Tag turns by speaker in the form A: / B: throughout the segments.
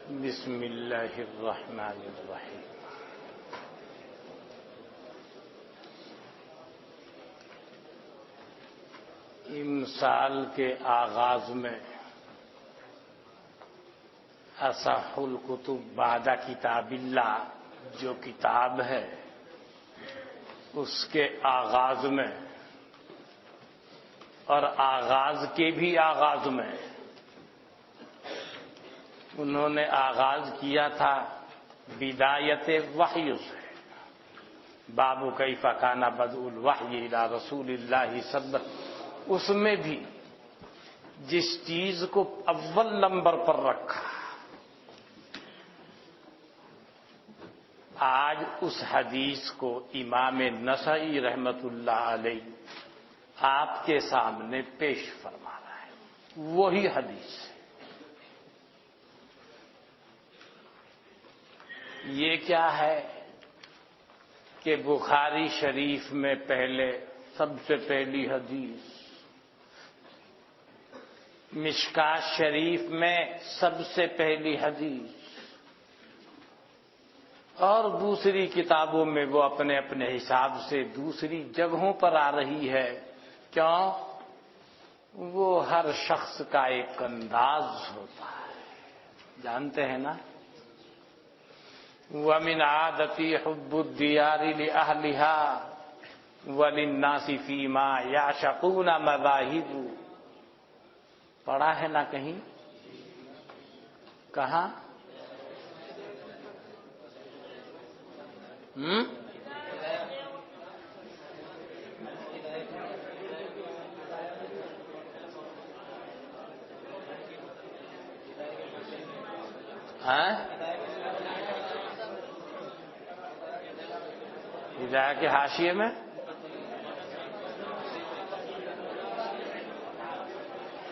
A: بسم اللہ الرحمن الرحیم۔ سال کے آغاز میں اصح الکتب بعد کتاب اللہ جو کتاب ہے اس کے آغاز میں اور آغاز کے بھی آغاز میں انہوں نے آغاز کیا تھا بدایت وحی سے، باب کیف کان بدء الوحی الی رسول اللہ صلی اللہ علیہ وسلم۔ اس میں بھی جس چیز کو اول نمبر پر رکھا، آج اس حدیث کو امام نسائی رحمت اللہ علیہ آپ کے سامنے پیش فرما رہا ہے۔ وہی حدیث ہے۔ یہ کیا ہے کہ بخاری شریف میں پہلے سب سے پہلی حدیث، مشکات شریف میں سب سے پہلی حدیث، اور دوسری کتابوں میں وہ اپنے اپنے حساب سے دوسری جگہوں پر آ رہی ہے۔ کیوں؟ وہ ہر شخص کا ایک انداز ہوتا ہے، جانتے ہیں نا۔ وَمِنْ عَادَتِي حُبُّ الدِّيَارِ لِأَهْلِهَا وَلِلنَّاسِ فِي مَا يَعْشَقُونَ مَذَاهِبُ۔ پڑھا ہے نا کہیں؟ کہاں؟ ہدایہ کے حاشیے میں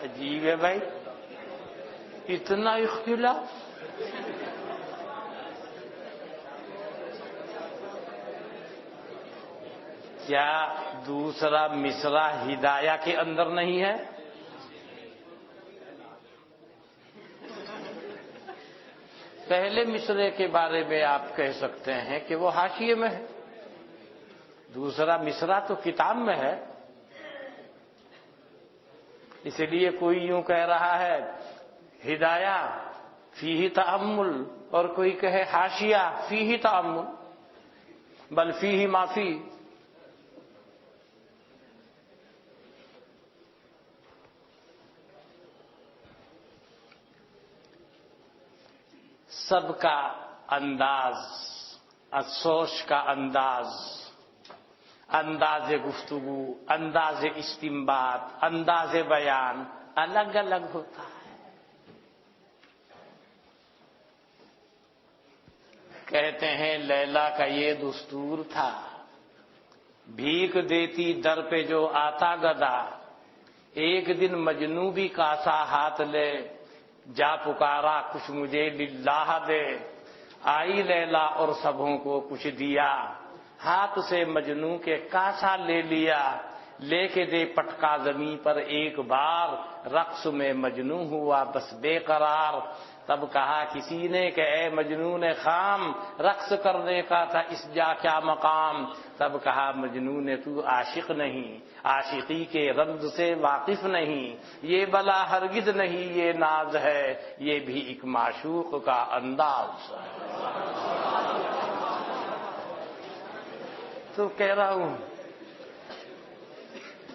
A: عجیب ہے بھائی، اتنا اختلاف۔ کیا دوسرا مصرع ہدایہ کے اندر نہیں ہے؟ پہلے مصرعے کے بارے میں آپ کہہ سکتے ہیں کہ وہ حاشیے میں ہے، دوسرا مصرع تو کتاب میں ہے۔ اس لیے کوئی یوں کہہ رہا ہے ہدایہ فیہ تأمل، اور کوئی کہے حاشیہ فیہ تأمل، بل فیہ ما فیہ۔ سب کا انداز، سوچ کا انداز، انداز گفتگو، انداز استنباط، انداز بیان الگ الگ ہوتا ہے۔ کہتے ہیں لیلا کا یہ دستور تھا، بھیک دیتی در پہ جو آتا گدا، ایک دن مجنوں بھی کاسا ہاتھ لے، جا پکارا کچھ مجھے للہ دے۔ آئی لیلا اور سبوں کو کچھ دیا، ہاتھ سے مجنوں کے کاسا لے لیا، لے کے دے پٹکا زمین پر ایک بار، رقص میں مجنوں ہوا بس بے قرار۔ تب کہا کسی نے کہ اے مجنون خام، رقص کرنے کا تھا اس جا کیا مقام؟ تب کہا مجنون تو عاشق نہیں، عاشقی کے رمز سے واقف نہیں، یہ بلا ہرگز نہیں یہ ناز ہے، یہ بھی ایک معشوق کا انداز ہے۔ تو کہہ رہا ہوں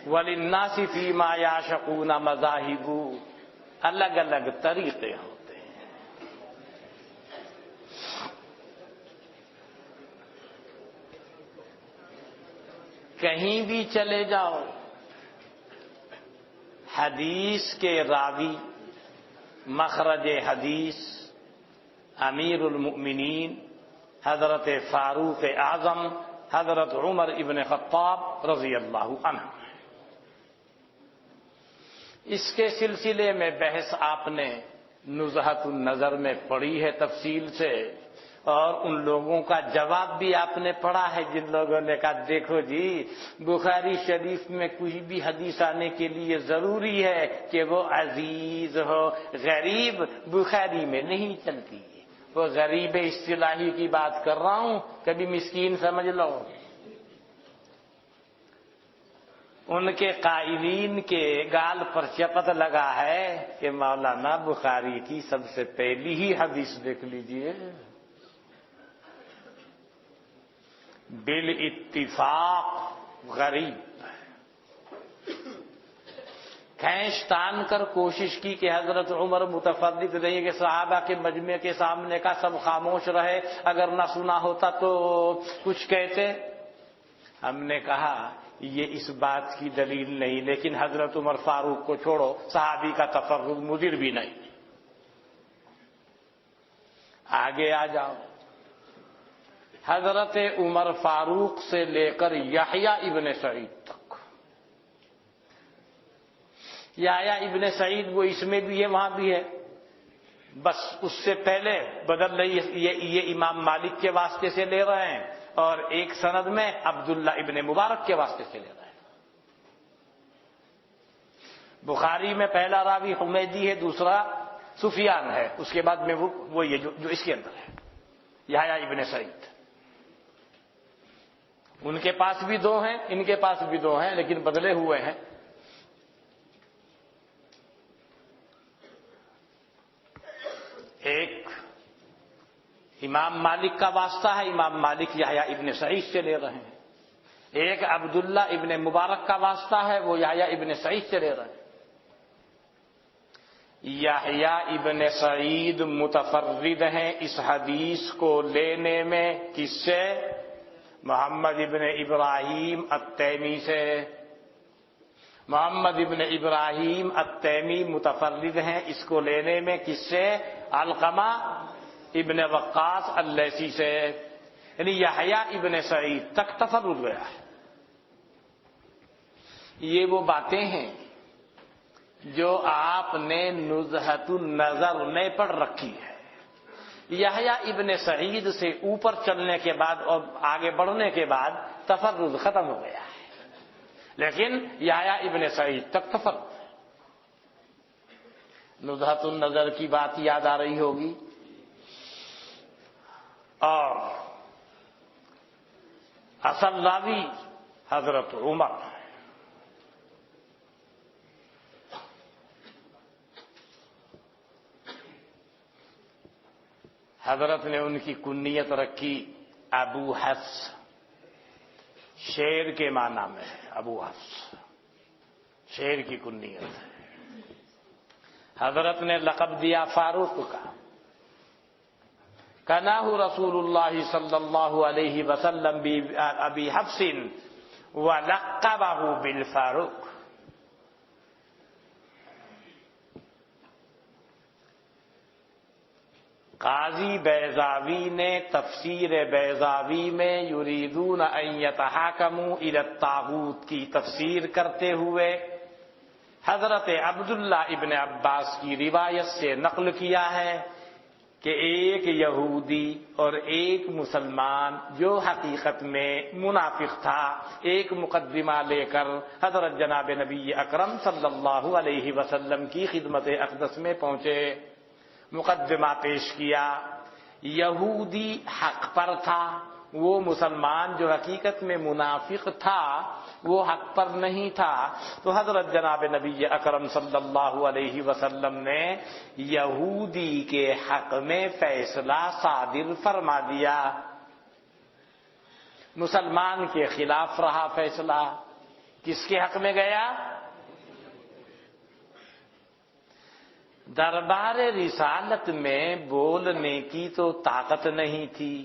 A: وَلِلنَّاسِ فِي مَا يَعْشَقُونَ مَذَاهِبُ، الگ الگ طریقے ہوتے ہیں۔ کہیں بھی چلے جاؤ، حدیث کے راوی، مخرج حدیث امیر المؤمنین حضرت فاروق اعظم حضرت عمر ابن خطاب رضی اللہ عنہ۔ اس کے سلسلے میں بحث آپ نے نزہۃ النظر میں پڑھی ہے تفصیل سے، اور ان لوگوں کا جواب بھی آپ نے پڑھا ہے جن لوگوں نے کہا دیکھو جی بخاری شریف میں کچھ بھی حدیث آنے کے لیے ضروری ہے کہ وہ عزیز ہو، غریب بخاری میں نہیں چلتی، وہ غریب اصطلاحی کی بات کر رہا ہوں، کبھی مسکین سمجھ لو۔ ان کے قائلین کے گال پر چپت لگا ہے کہ مولانا بخاری کی سب سے پہلی ہی حدیث دیکھ لیجئے، بالاتفاق غریب۔ کھینچ تان کر کوشش کی کہ حضرت عمر متفرد نہیں کہ صحابہ کے مجمع کے سامنے کا سب خاموش رہے، اگر نہ سنا ہوتا تو کچھ کہتے۔ ہم نے کہا یہ اس بات کی دلیل نہیں، لیکن حضرت عمر فاروق کو چھوڑو، صحابی کا تفرد مضر بھی نہیں۔ آگے آ جاؤ، حضرت عمر فاروق سے لے کر یحییٰ ابن سعید تک۔ یحییٰ ابن سعید وہ اس میں بھی ہے وہاں بھی ہے، بس اس سے پہلے بدل رہی، یہ امام مالک کے واسطے سے لے رہے ہیں، اور ایک سند میں عبداللہ ابن مبارک کے واسطے سے لے رہے ہیں۔ بخاری میں پہلا راوی حمیدی ہے، دوسرا سفیان ہے، اس کے بعد میں وہ یہ جو اس کے اندر ہے یحییٰ ابن سعید۔ ان کے پاس بھی دو ہیں، ان کے پاس بھی دو ہیں، لیکن بدلے ہوئے ہیں۔ ایک امام مالک کا واسطہ ہے، امام مالک یحییٰ ابن سعید سے لے رہے ہیں۔ ایک عبداللہ ابن مبارک کا واسطہ ہے، وہ یحییٰ ابن سعید سے لے رہے ہیں۔ یحییٰ ابن سعید متفرد ہیں اس حدیث کو لینے میں، کس سے؟ محمد ابن ابراہیم التیمی سے۔ محمد ابن ابراہیم التیمی متفرد ہیں اس کو لینے میں، کس سے؟ علقمہ ابن وقاص اللیثی سے۔ یعنی یحییٰ ابن سعید تک تفرد گیا ہے۔ یہ وہ باتیں ہیں جو آپ نے نزہۃ النظر میں پڑھ رکھی ہے۔ یحییٰ ابن سعید سے اوپر چلنے کے بعد اور آگے بڑھنے کے بعد تفرد ختم ہو گیا ہے، لیکن یحییٰ ابن سعید تک تفرد ہے۔ نزہۃ النظر کی بات یاد آ رہی ہوگی، اور اصل راوی حضرت عمر۔ حضرت نے ان کی کنیت رکھی ابو حفص، شیر کے معنی میں ہے، ابو حفص شیر کی کنیت ہے۔ حضرت نے لقب دیا فاروق کا، کناہ رسول اللہ صلی اللہ علیہ وسلم ابی حفص ولقبہ بالفاروق۔ قاضی بیضاوی نے تفسیر بیضاوی میں یریدون ان یتحاکموا الی الطاغوت کی تفسیر کرتے ہوئے حضرت عبداللہ ابن عباس کی روایت سے نقل کیا ہے کہ ایک یہودی اور ایک مسلمان جو حقیقت میں منافق تھا، ایک مقدمہ لے کر حضرت جناب نبی اکرم صلی اللہ علیہ وسلم کی خدمت اقدس میں پہنچے، مقدمہ پیش کیا۔ یہودی حق پر تھا، وہ مسلمان جو حقیقت میں منافق تھا وہ حق پر نہیں تھا، تو حضرت جناب نبی اکرم صلی اللہ علیہ وسلم نے یہودی کے حق میں فیصلہ صادر فرما دیا۔ مسلمان کے خلاف رہا فیصلہ، کس کے حق میں گیا؟ دربار رسالت میں بولنے کی تو طاقت نہیں تھی،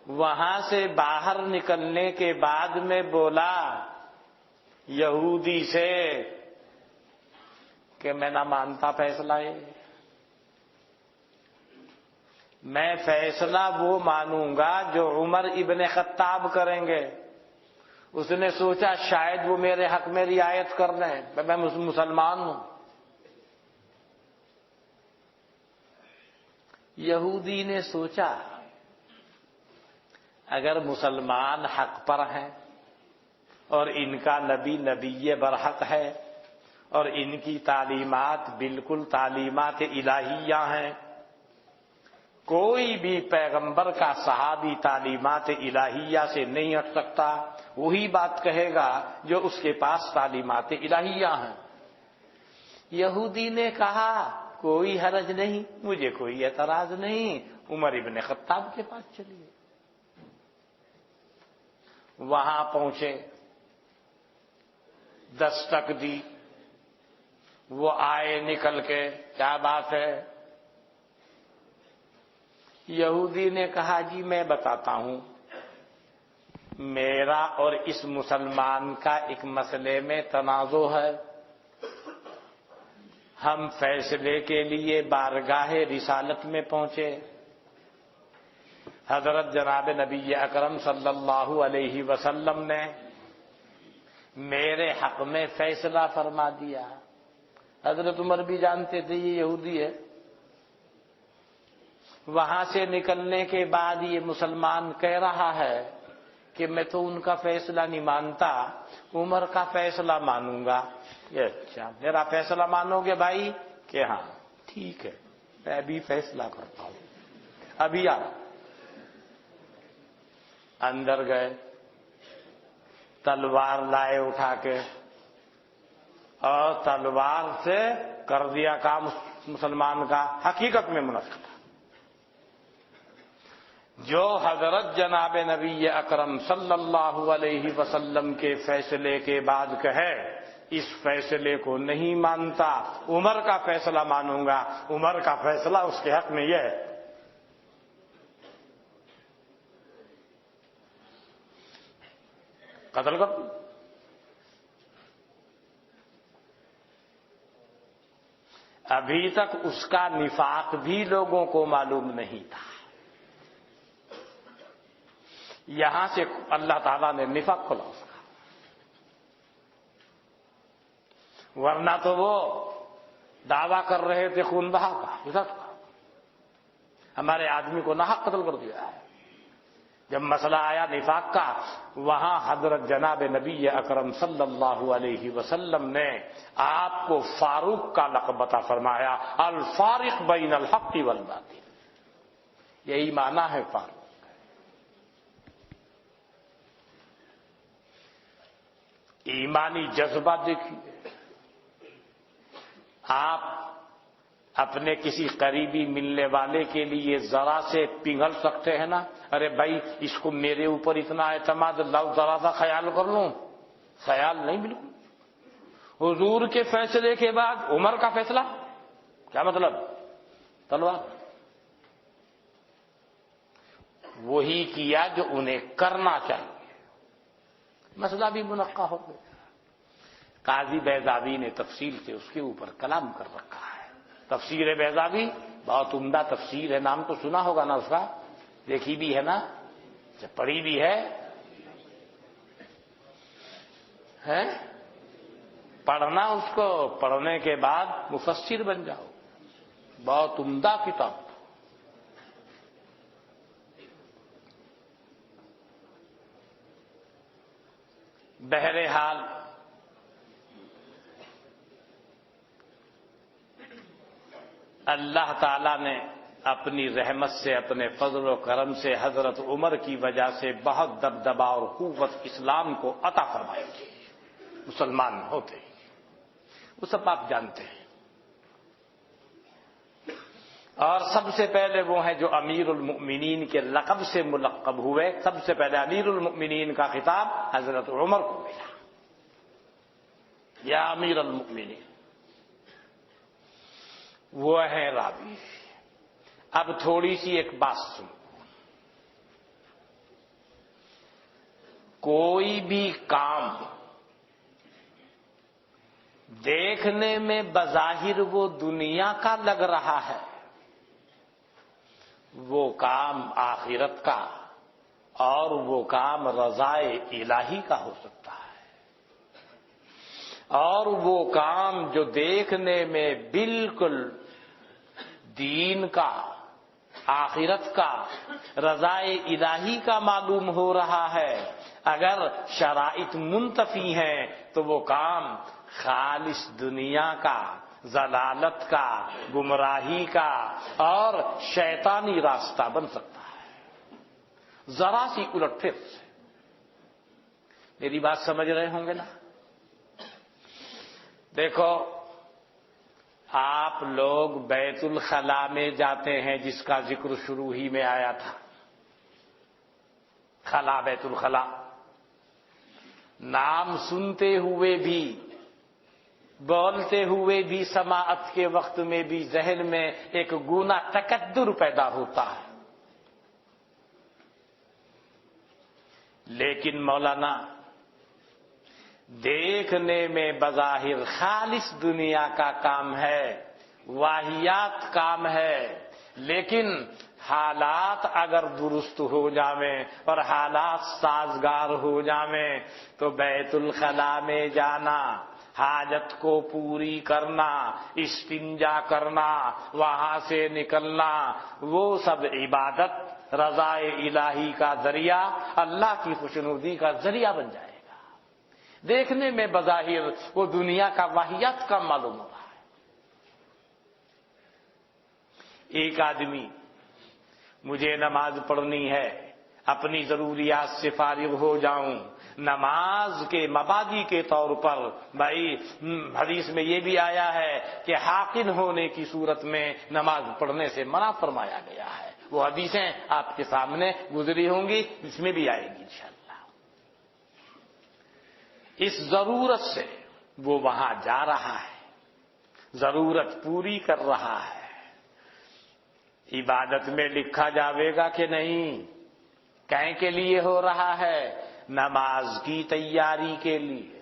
A: وہاں سے باہر نکلنے کے بعد میں بولا یہودی سے کہ میں نہ مانتا فیصلہ ہے، میں فیصلہ وہ مانوں گا جو عمر ابن خطاب کریں گے۔ اس نے سوچا شاید وہ میرے حق میں رعایت کر رہے ہیں، میں مسلمان ہوں۔ یہودی نے سوچا اگر مسلمان حق پر ہیں اور ان کا نبی نبی برحق ہے اور ان کی تعلیمات بالکل تعلیمات الہیہ ہیں، کوئی بھی پیغمبر کا صحابی تعلیمات الہیہ سے نہیں ہٹ سکتا، وہی بات کہے گا جو اس کے پاس تعلیمات الہیہ ہیں۔ یہودی نے کہا کوئی حرج نہیں، مجھے کوئی اعتراض نہیں، عمر ابن خطاب کے پاس چلیے۔ وہاں پہنچے، دستک دی، وہ آئے نکل کے، کیا بات ہے؟ یہودی نے کہا جی میں بتاتا ہوں، میرا اور اس مسلمان کا ایک مسئلے میں تنازع ہے، ہم فیصلے کے لیے بارگاہ رسالت میں پہنچے، حضرت جناب نبی اکرم صلی اللہ علیہ وسلم نے میرے حق میں فیصلہ فرما دیا۔ حضرت عمر بھی جانتے تھے یہ یہودی ہے۔ وہاں سے نکلنے کے بعد یہ مسلمان کہہ رہا ہے کہ میں تو ان کا فیصلہ نہیں مانتا، عمر کا فیصلہ مانوں گا۔ یہ اچھا، میرا فیصلہ مانو گے بھائی؟ کہ ہاں ٹھیک ہے، میں بھی فیصلہ کرتا ہوں، ابھی آ۔ اندر گئے، تلوار لائے اٹھا کے، اور تلوار سے کر دیا کام مسلمان کا، حقیقت میں منافق تھا۔ جو حضرت جناب نبی اکرم صلی اللہ علیہ وسلم کے فیصلے کے بعد کہے اس فیصلے کو نہیں مانتا، عمر کا فیصلہ مانوں گا، عمر کا فیصلہ اس کے حق میں یہ ہے، قتل کر دو۔ ابھی تک اس کا نفاق بھی لوگوں کو معلوم نہیں تھا، یہاں سے اللہ تعالیٰ نے نفاق کھلا اس کا، ورنہ تو وہ دعویٰ کر رہے تھے خون بہا کا، ہمارے آدمی کو ناحق قتل کر دیا ہے۔ جب مسئلہ آیا نفاق کا، وہاں حضرت جناب نبی اکرم صلی اللہ علیہ وسلم نے آپ کو فاروق کا لقب عطا فرمایا، الفارق بین الحق والباطل، یہی معنی ہے فاروق۔ ایمانی جذبہ دیکھیے، آپ اپنے کسی قریبی ملنے والے کے لیے ذرا سے پنگھل سکتے ہیں نا، ارے بھائی اس کو میرے اوپر اتنا اعتماد، ذرا سا خیال کر لوں، خیال نہیں بالکل۔ حضور کے فیصلے کے بعد عمر کا فیصلہ، کیا مطلب؟ تلوار۔ وہی کیا جو انہیں کرنا چاہیے، مسئلہ بھی منقع ہو گیا۔ قاضی بیضاوی نے تفصیل سے اس کے اوپر کلام کر رکھا ہے، تفسیر بیضاوی بہت عمدہ تفسیر ہے، نام تو سنا ہوگا نا اس کا، دیکھی بھی ہے نا، پڑھی بھی ہے، پڑھنا اس کو، پڑھنے کے بعد مفسر بن جاؤ، بہت عمدہ کتاب۔ بہرحال اللہ تعالی نے اپنی رحمت سے، اپنے فضل و کرم سے حضرت عمر کی وجہ سے بہت دبدبا اور قوت اسلام کو عطا فرمائی تھی، مسلمان ہوتے ہی، وہ سب آپ جانتے ہیں۔ اور سب سے پہلے وہ ہیں جو امیر المؤمنین کے لقب سے ملقب ہوئے، سب سے پہلے امیر المؤمنین کا خطاب حضرت عمر کو ملا، یا امیر المؤمنین، وہ ہیں راوی۔ اب تھوڑی سی ایک بات سنو، کوئی بھی کام دیکھنے میں بظاہر وہ دنیا کا لگ رہا ہے، وہ کام آخرت کا اور وہ کام رضائے الہی کا ہو سکتا ہے، اور وہ کام جو دیکھنے میں بالکل دین کا، آخرت کا، رضائے الہی کا معلوم ہو رہا ہے۔ اگر شرائط منتفی ہیں تو وہ کام خالص دنیا کا، ضلالت کا، گمراہی کا اور شیطانی راستہ بن سکتا ہے، ذرا سی الٹ پھر سے۔ میری بات سمجھ رہے ہوں گے نا؟ دیکھو، آپ لوگ بیت الخلاء میں جاتے ہیں، جس کا ذکر شروع ہی میں آیا تھا، خلا، بیت الخلاء، نام سنتے ہوئے بھی، بولتے ہوئے بھی، سماعت کے وقت میں بھی ذہن میں ایک گونا تکدر پیدا ہوتا ہے۔ لیکن مولانا، دیکھنے میں بظاہر خالص دنیا کا کام ہے، واہیات کام ہے، لیکن حالات اگر درست ہو جاویں اور حالات سازگار ہو جاویں تو بیت الخلاء میں جانا، حاجت کو پوری کرنا، استنجا کرنا، وہاں سے نکلنا، وہ سب عبادت، رضائے الہی کا ذریعہ، اللہ کی خوشنودی کا ذریعہ بن جائے گا۔ دیکھنے میں بظاہر وہ دنیا کا واہیات کا معلوم ہو رہا ہے۔ ایک آدمی، مجھے نماز پڑھنی ہے، اپنی ضروریات سے فارغ ہو جاؤں، نماز کے مبادی کے طور پر، بھائی حدیث میں یہ بھی آیا ہے کہ حاقن ہونے کی صورت میں نماز پڑھنے سے منع فرمایا گیا ہے۔ وہ حدیثیں آپ کے سامنے گزری ہوں گی، اس میں بھی آئے گی انشاءاللہ۔ اس ضرورت سے وہ وہاں جا رہا ہے، ضرورت پوری کر رہا ہے۔ عبادت میں لکھا جاوے گا کہ نہیں؟ کہیں کے لیے ہو رہا ہے؟ نماز کی تیاری کے لیے،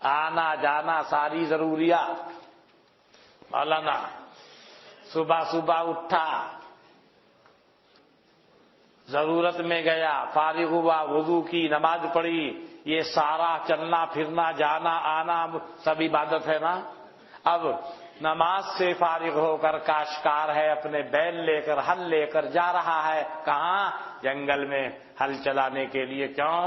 A: آنا جانا ساری ضروریات۔ مولانا صبح صبح اٹھا، ضرورت میں گیا، فارغ ہوا، وضو کی، نماز پڑھی، یہ سارا چلنا پھرنا، جانا آنا سب عبادت ہے نا؟ اب نماز سے فارغ ہو کر کاشتکار ہے، اپنے بیل لے کر، ہل لے کر جا رہا ہے، کہاں؟ جنگل میں ہل چلانے کے لیے۔ کیوں؟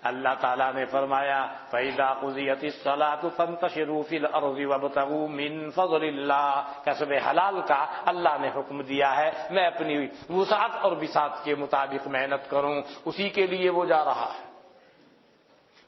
A: اللہ تعالیٰ نے فرمایا فَإِذَا قُضِيَتِ الصَّلَاةُ فَانتَشِرُوا فِي الْأَرْضِ وَابْتَغُوا مِن فَضْلِ اللَّهِ۔ کسب حلال کا اللہ نے حکم دیا ہے، میں اپنی وسعت اور بساط کے مطابق محنت کروں، اسی کے لیے وہ جا رہا ہے۔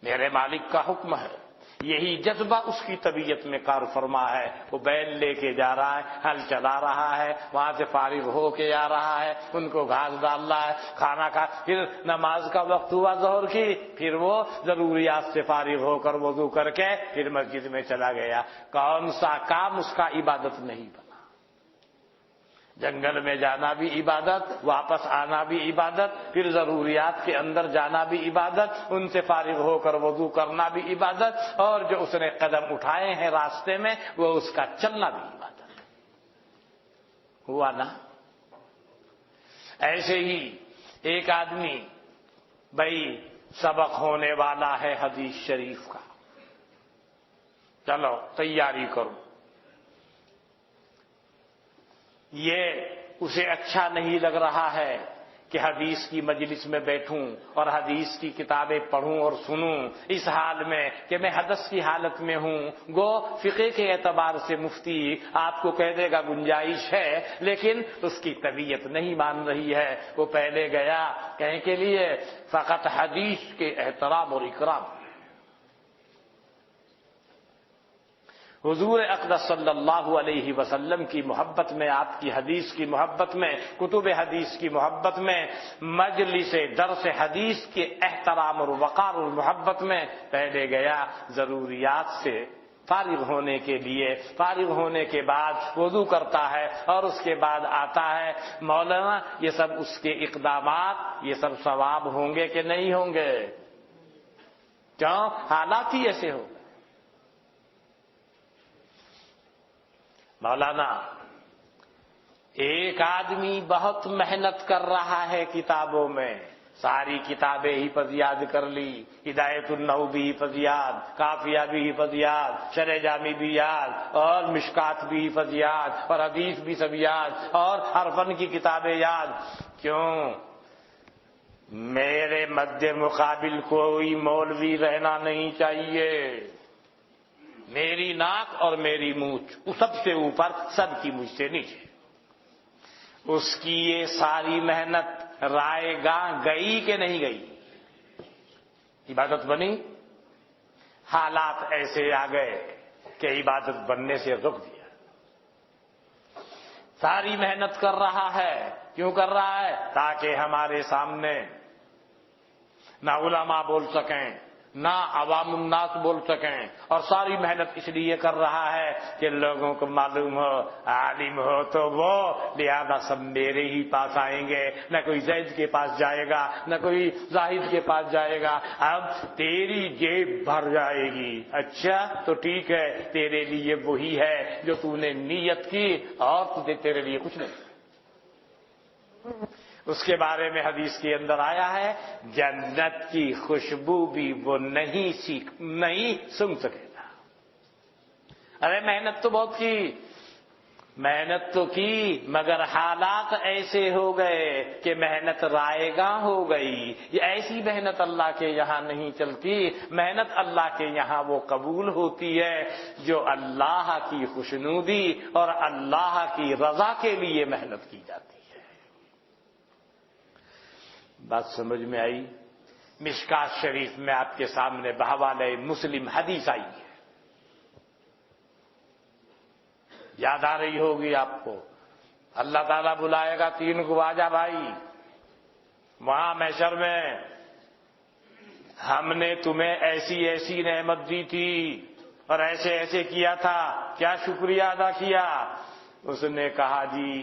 A: میرے مالک کا حکم ہے، یہی جذبہ اس کی طبیعت میں کار فرما ہے۔ وہ بیل لے کے جا رہا ہے، ہل چلا رہا ہے، وہاں سے فارغ ہو کے آ رہا ہے، ان کو گھاس ڈال رہا ہے، کھانا کھا، پھر نماز کا وقت ہوا ظہر کی، پھر وہ ضروریات سے فارغ ہو کر وضو کر کے پھر مسجد میں چلا گیا۔ کون سا کام اس کا عبادت نہیں بنا؟ جنگل میں جانا بھی عبادت، واپس آنا بھی عبادت، پھر ضروریات کے اندر جانا بھی عبادت، ان سے فارغ ہو کر وضو کرنا بھی عبادت، اور جو اس نے قدم اٹھائے ہیں راستے میں وہ اس کا چلنا بھی عبادت ہوا نا؟ ایسے ہی ایک آدمی، بھائی سبق ہونے والا ہے حدیث شریف کا، چلو تیاری کرو، یہ اسے اچھا نہیں لگ رہا ہے کہ حدیث کی مجلس میں بیٹھوں اور حدیث کی کتابیں پڑھوں اور سنوں، اس حال میں کہ میں حدث کی حالت میں ہوں۔ گو فقہ کے اعتبار سے مفتی آپ کو کہہ دے گا گنجائش ہے، لیکن اس کی طبیعت نہیں مان رہی ہے۔ وہ پہلے گیا کہیں کے لیے فقط حدیث کے احترام اور اکرام۔ حضور اقدس صلی اللہ علیہ وسلم کی محبت میں، آپ کی حدیث کی محبت میں، کتب حدیث کی محبت میں، مجلس درس حدیث کے احترام اور وقار اور محبت میں پہلے گیا ضروریات سے فارغ ہونے کے لیے۔ فارغ ہونے کے بعد وضو کرتا ہے اور اس کے بعد آتا ہے۔ مولانا یہ سب اس کے اقدامات، یہ سب ثواب ہوں گے کہ نہیں ہوں گے؟ کیوں؟ حالات ہی ایسے ہو۔ مولانا ایک آدمی بہت محنت کر رہا ہے کتابوں میں، ساری کتابیں حفظ یاد کر لی، ہدایت النحو بھی حفظ یاد، کافیہ بھی حفظ یاد، شرح جامی بھی یاد، اور مشکات بھی حفظ یاد، اور حدیث بھی سب یاد، اور ہر فن کی کتابیں یاد. کیوں؟ میرے مد مقابل کوئی مولوی رہنا نہیں چاہیے. میری ناک اور میری مونچھ سب سے اوپر، سب کی مجھ سے نیچے. اس کی یہ ساری محنت رائے گاہ گئی کہ نہیں گئی؟ عبادت بنی؟ حالات ایسے آ گئے کہ عبادت بننے سے رک دیا. ساری محنت کر رہا ہے. کیوں کر رہا ہے؟ تاکہ ہمارے سامنے نہ علماء بول سکیں، نہ عوام الناس بول سکیں، اور ساری محنت اس لیے کر رہا ہے کہ لوگوں کو معلوم ہو عالم ہو تو وہ، لہذا سب میرے ہی پاس آئیں گے، نہ کوئی زید کے پاس جائے گا، نہ کوئی زاہد کے پاس جائے گا. اب تیری جیب بھر جائے گی. اچھا تو ٹھیک ہے، تیرے لیے وہی ہے جو تو نے نیت کی، اور تیرے لیے کچھ نہیں. اس کے بارے میں حدیث کے اندر آیا ہے، جنت کی خوشبو بھی وہ نہیں سونگھ سکے گا. ارے محنت تو بہت کی، محنت تو کی، مگر حالات ایسے ہو گئے کہ محنت رائے گاہ ہو گئی. یہ ایسی محنت اللہ کے یہاں نہیں چلتی. محنت اللہ کے یہاں وہ قبول ہوتی ہے جو اللہ کی خوشنودی اور اللہ کی رضا کے لیے محنت کی جاتی ہے. بات سمجھ میں آئی؟ مشکات شریف میں آپ کے سامنے بحوالہ مسلم حدیث آئی ہے، یاد آ رہی ہوگی آپ کو. اللہ تعالیٰ بلائے گا تین کو، آجا بھائی، وہاں محشر میں ہم نے تمہیں ایسی ایسی نعمت دی تھی اور ایسے ایسے کیا تھا، کیا شکریہ ادا کیا؟ اس نے کہا جی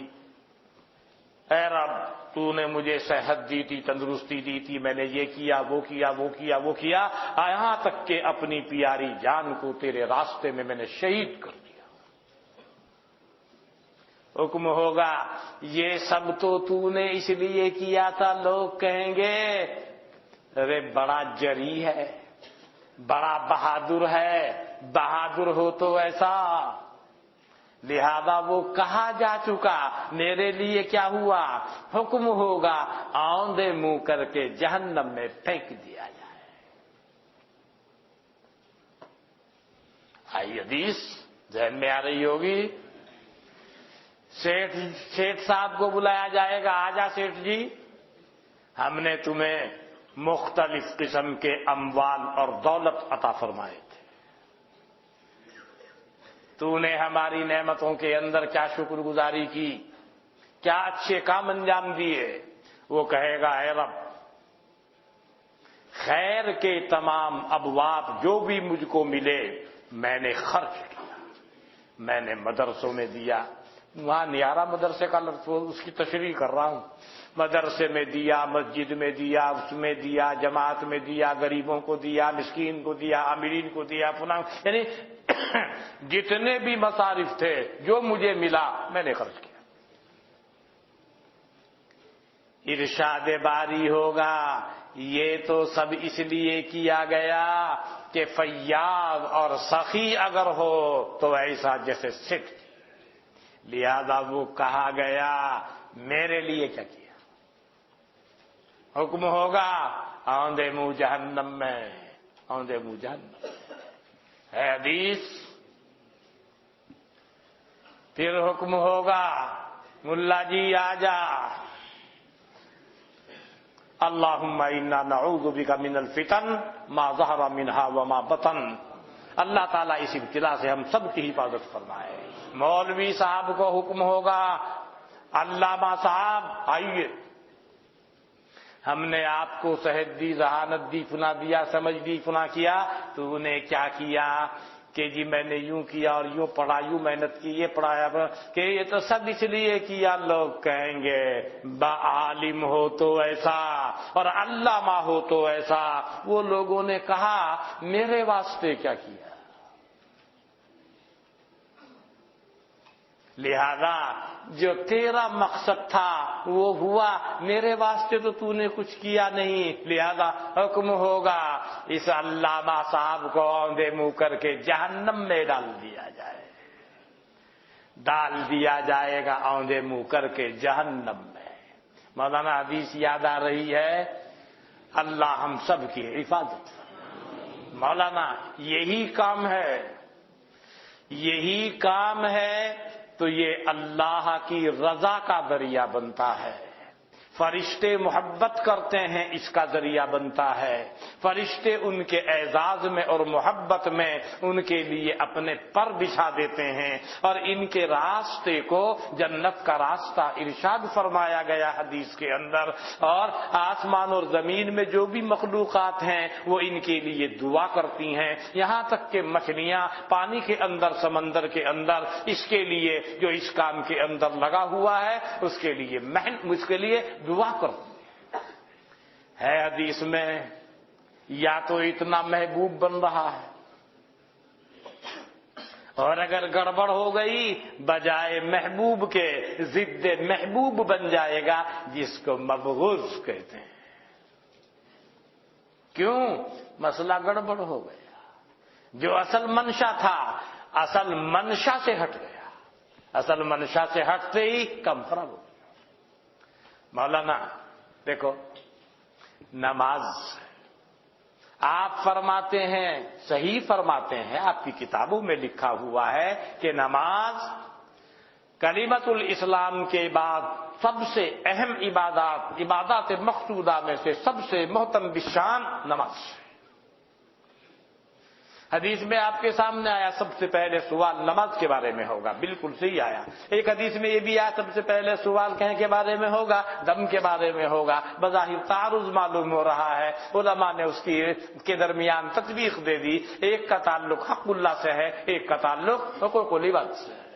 A: اے رب، تو نے مجھے صحت دی تھی، تندرستی دی تھی، میں نے یہ کیا وہ کیا وہ کیا وہ کیا، یہاں تک کہ اپنی پیاری جان کو تیرے راستے میں نے شہید کر دیا. حکم ہوگا یہ سب تو نے اس لیے کیا تھا. لوگ کہیں گے ارے بڑا جری ہے، بڑا بہادر ہے، بہادر ہو تو ایسا. لہذا وہ کہا جا چکا، میرے لیے کیا ہوا؟ حکم ہوگا آندھے منہ کر کے جہنم میں پھینک دیا جائے. آئی حدیث ذہن میں آ رہی ہوگی. سیٹھ صاحب کو بلایا جائے گا، آجا سیٹھ جی، ہم نے تمہیں مختلف قسم کے اموال اور دولت عطا فرمائے تھے، تو نے ہماری نعمتوں کے اندر کیا شکر گزاری کی، کیا اچھے کام انجام دیے؟ وہ کہے گا اے رب، خیر کے تمام ابواب جو بھی مجھ کو ملے میں نے خرچ کیا، میں نے مدرسوں میں دیا. وہاں نیارہ مدرسے کا اس کی تشریح کر رہا ہوں. مدرسے میں دیا، مسجد میں دیا، اس میں دیا، جماعت میں دیا، غریبوں کو دیا، مسکین کو دیا، امیرین کو دیا، فلاں، یعنی جتنے بھی مصارف تھے جو مجھے ملا میں نے خرچ کیا. ارشاد باری ہوگا یہ تو سب اس لیے کیا گیا کہ فیاض اور سخی اگر ہو تو ایسا جیسے سکھ. لہذا وہ کہا گیا میرے لیے کیا کیا؟ حکم ہوگا آندھے منہ جہنم میں، آندھے منہ جہنم ہے حدیث. پھر حکم ہوگا ملا جی آجا، اللہم انا نعوذ بک من الفتن ما ظہر منہا وما بطن. اللہ تعالیٰ اس ابتلا سے ہم سب کی حفاظت فرمائے. مولوی صاحب کو حکم ہوگا علامہ صاحب آئیے، ہم نے آپ کو صحت دی، ذہانت دی، فنا دیا، سمجھ دی، فنا کیا، تو نے کیا کیا کہ جی میں نے یوں کیا اور یوں پڑھا، یوں محنت کی، یہ پڑھایا کہ یہ تو سب اس لیے کیا. لوگ کہیں گے عالم ہو تو ایسا اور علامہ ہو تو ایسا. وہ لوگوں نے کہا میرے واسطے کیا کیا؟ لہذا جو تیرا مقصد تھا وہ ہوا، میرے واسطے تو تو نے کچھ کیا نہیں، لہذا حکم ہوگا اس علامہ صاحب کو اوندے منہ کر کے جہنم میں ڈال دیا جائے گا اوندے منہ کر کے جہنم میں۔ مولانا حدیث یاد آ رہی ہے، اللہ ہم سب کی حفاظت۔ مولانا یہی کام ہے تو یہ اللہ کی رضا کا ذریعہ بنتا ہے۔ فرشتے محبت کرتے ہیں، اس کا ذریعہ بنتا ہے۔ فرشتے ان کے اعزاز میں اور محبت میں ان کے لیے اپنے پر بچھا دیتے ہیں، اور ان کے راستے کو جنت کا راستہ ارشاد فرمایا گیا حدیث کے اندر۔ اور آسمان اور زمین میں جو بھی مخلوقات ہیں وہ ان کے لیے دعا کرتی ہیں، یہاں تک کہ مچھلیاں پانی کے اندر، سمندر کے اندر اس کے لیے جو اس کام کے اندر لگا ہوا ہے اس کے لیے دعا کرتی ہے۔ حدیث میں یا تو اتنا محبوب بن رہا ہے، اور اگر گڑبڑ ہو گئی بجائے محبوب کے ضد محبوب بن جائے گا، جس کو مبغوض کہتے ہیں۔ کیوں؟ مسئلہ گڑبڑ ہو گیا، جو اصل منشا تھا اصل منشا سے ہٹ گیا، اصل منشا سے ہٹتے ہی کم فرق ہو گیا۔ مولانا دیکھو، نماز آپ فرماتے ہیں، صحیح فرماتے ہیں، آپ کی کتابوں میں لکھا ہوا ہے کہ نماز کلمۃ الاسلام کے بعد سب سے اہم عبادات مقصودہ میں سے سب سے محترم بالشان نماز۔ حدیث میں آپ کے سامنے آیا سب سے پہلے سوال نماز کے بارے میں ہوگا، بالکل صحیح آیا۔ ایک حدیث میں یہ بھی آیا سب سے پہلے سوال کہیں کے بارے میں ہوگا، دم کے بارے میں ہوگا۔ بظاہر تعارض معلوم ہو رہا ہے، علماء نے اس کے درمیان تطبیق دے دی، ایک کا تعلق حق اللہ سے ہے، ایک کا تعلق حقوق العباد سے ہے۔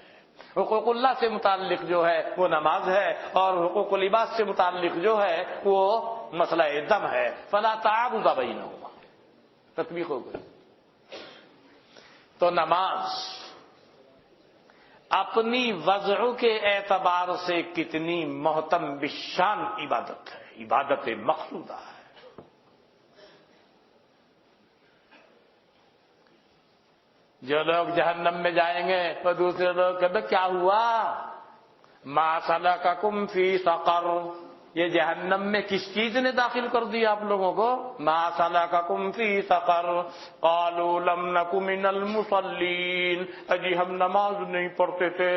A: حقوق اللہ سے متعلق جو ہے وہ نماز ہے، اور حقوق العباد سے متعلق جو ہے وہ مسئلہ دم ہے۔ فلا تعارض بینہما، تطبیق ہو گئی۔ تو نماز اپنی وضع کے اعتبار سے کتنی محترم بالشان عبادت ہے، عبادت مقصودہ ہے۔ جو لوگ جہنم میں جائیں گے وہ دوسرے لوگ کہتے کیا ہوا، ما سلککم فی سقر، یہ جہنم میں کس چیز نے داخل کر دیا آپ لوگوں کو؟ ما سلککم فی سقر قالوا لم نک من المصلین، اجی ہم نماز نہیں پڑھتے تھے،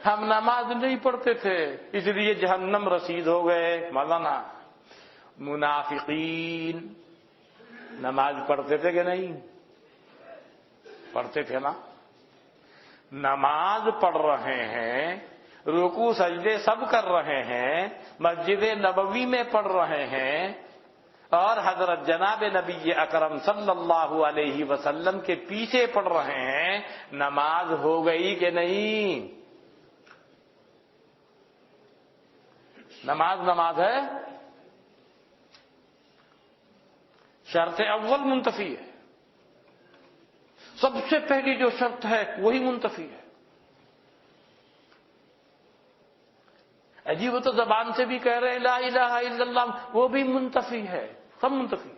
A: ہم نماز نہیں پڑھتے تھے اس لیے جہنم رسید ہو گئے۔ مولانا منافقین نماز پڑھتے تھے کہ نہیں؟ پڑھتے تھے نا۔ نماز پڑھ رہے ہیں، رکوع سجدے سب کر رہے ہیں، مسجد نبوی میں پڑھ رہے ہیں، اور حضرت جناب نبی اکرم صلی اللہ علیہ وسلم کے پیچھے پڑھ رہے ہیں، نماز ہو گئی کہ نہیں؟ نماز ہے، شرط اول منتفی ہے، سب سے پہلی جو شرط ہے وہی منتفی ہے۔ عجیب، وہ تو زبان سے بھی کہہ رہے ہیں لا الہ الا اللہ، وہ بھی منتفی ہے، سب منتفی۔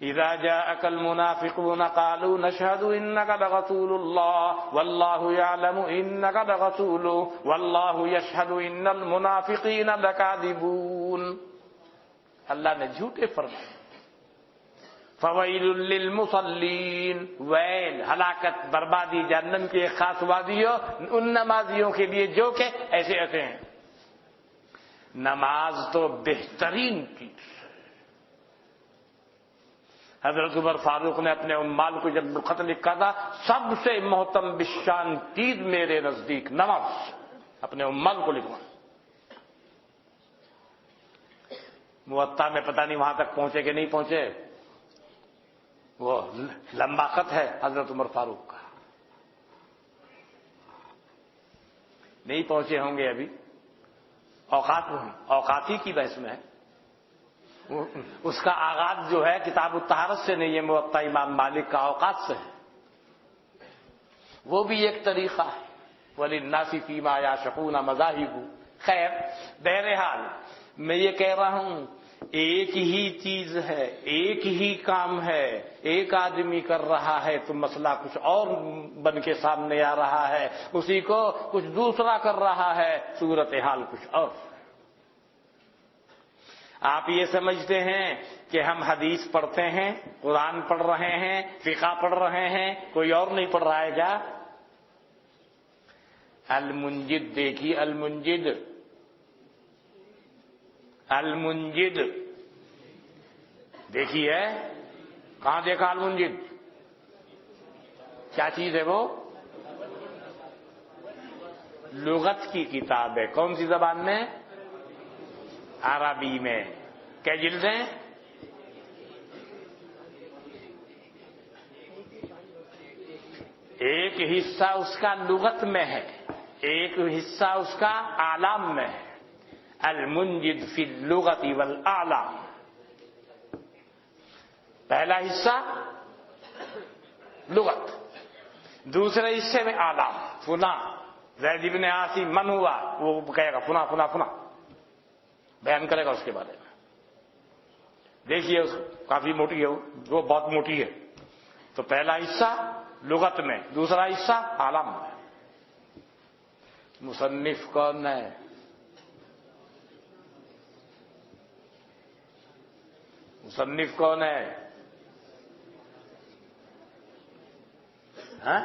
A: اذا جاءك المنافقون قالوا نشهد انك لرسول الله والله يعلم انك لرسوله والله يشهد ان المنافقين لكاذبون، اللہ نے جھوٹے فرمائے۔ فویل للمصلین، ویل، ہلاکت، بربادی، جہنم کی ایک خاص وادی ہو ان نمازیوں کے لیے جو کہ ایسے ہیں۔ نماز تو بہترین چیز ہے۔ حضرت عمر فاروق نے اپنے عمال کو جب خط لکھا تھا، سب سے محترم بالشان چیز میرے نزدیک نماز، اپنے عمال کو لکھوا۔ موطا میں پتہ نہیں وہاں تک پہنچے کہ نہیں پہنچے، وہ لمبا خط ہے حضرت عمر فاروق کا، نہیں پہنچے ہوں گے ابھی، اوقات ہی کی بحث میں ہے۔ اس کا آغاز جو ہے کتاب الطہارت سے نہیں، یہ موطا امام مالک کا اوقات سے ہے، وہ بھی ایک طریقہ ہے۔ وَلِلنَّاسِ فِيمَا يَعْشَقُونَ مَذَاهِبُ۔ خیر، بہرحال میں یہ کہہ رہا ہوں ایک ہی چیز ہے، ایک ہی کام ہے، ایک آدمی کر رہا ہے تو مسئلہ کچھ اور بن کے سامنے آ رہا ہے، اسی کو کچھ دوسرا کر رہا ہے، صورتحال کچھ اور۔ آپ یہ سمجھتے ہیں کہ ہم حدیث پڑھتے ہیں، قرآن پڑھ رہے ہیں، فقہ پڑھ رہے ہیں، کوئی اور نہیں پڑھ رہا ہے کیا؟ المنجد دیکھیے، المنجد دیکھیے، کہاں دیکھا المنجد؟ کیا چیز ہے وہ؟ لغت کی کتاب ہے۔ کون سی زبان میں؟ عربی میں۔ کیا جلدیں؟ ایک حصہ اس کا لغت میں ہے، ایک حصہ اس کا اعلام میں ہے۔ المنجد فی اللغت والاعلام، پہلا حصہ لغت، دوسرے حصے میں اعلام۔ فلاں زید بن عاصم من ہوا، وہ کہے گا فلاں فلاں فلاں، بیان کرے گا اس کے بارے میں۔ دیکھیے کافی موٹی ہے وہ بہت موٹی ہے۔ تو پہلا حصہ لغت میں، دوسرا حصہ اعلام میں۔ مصنف کون ہے؟ مصنف کون ہے؟ ہاں؟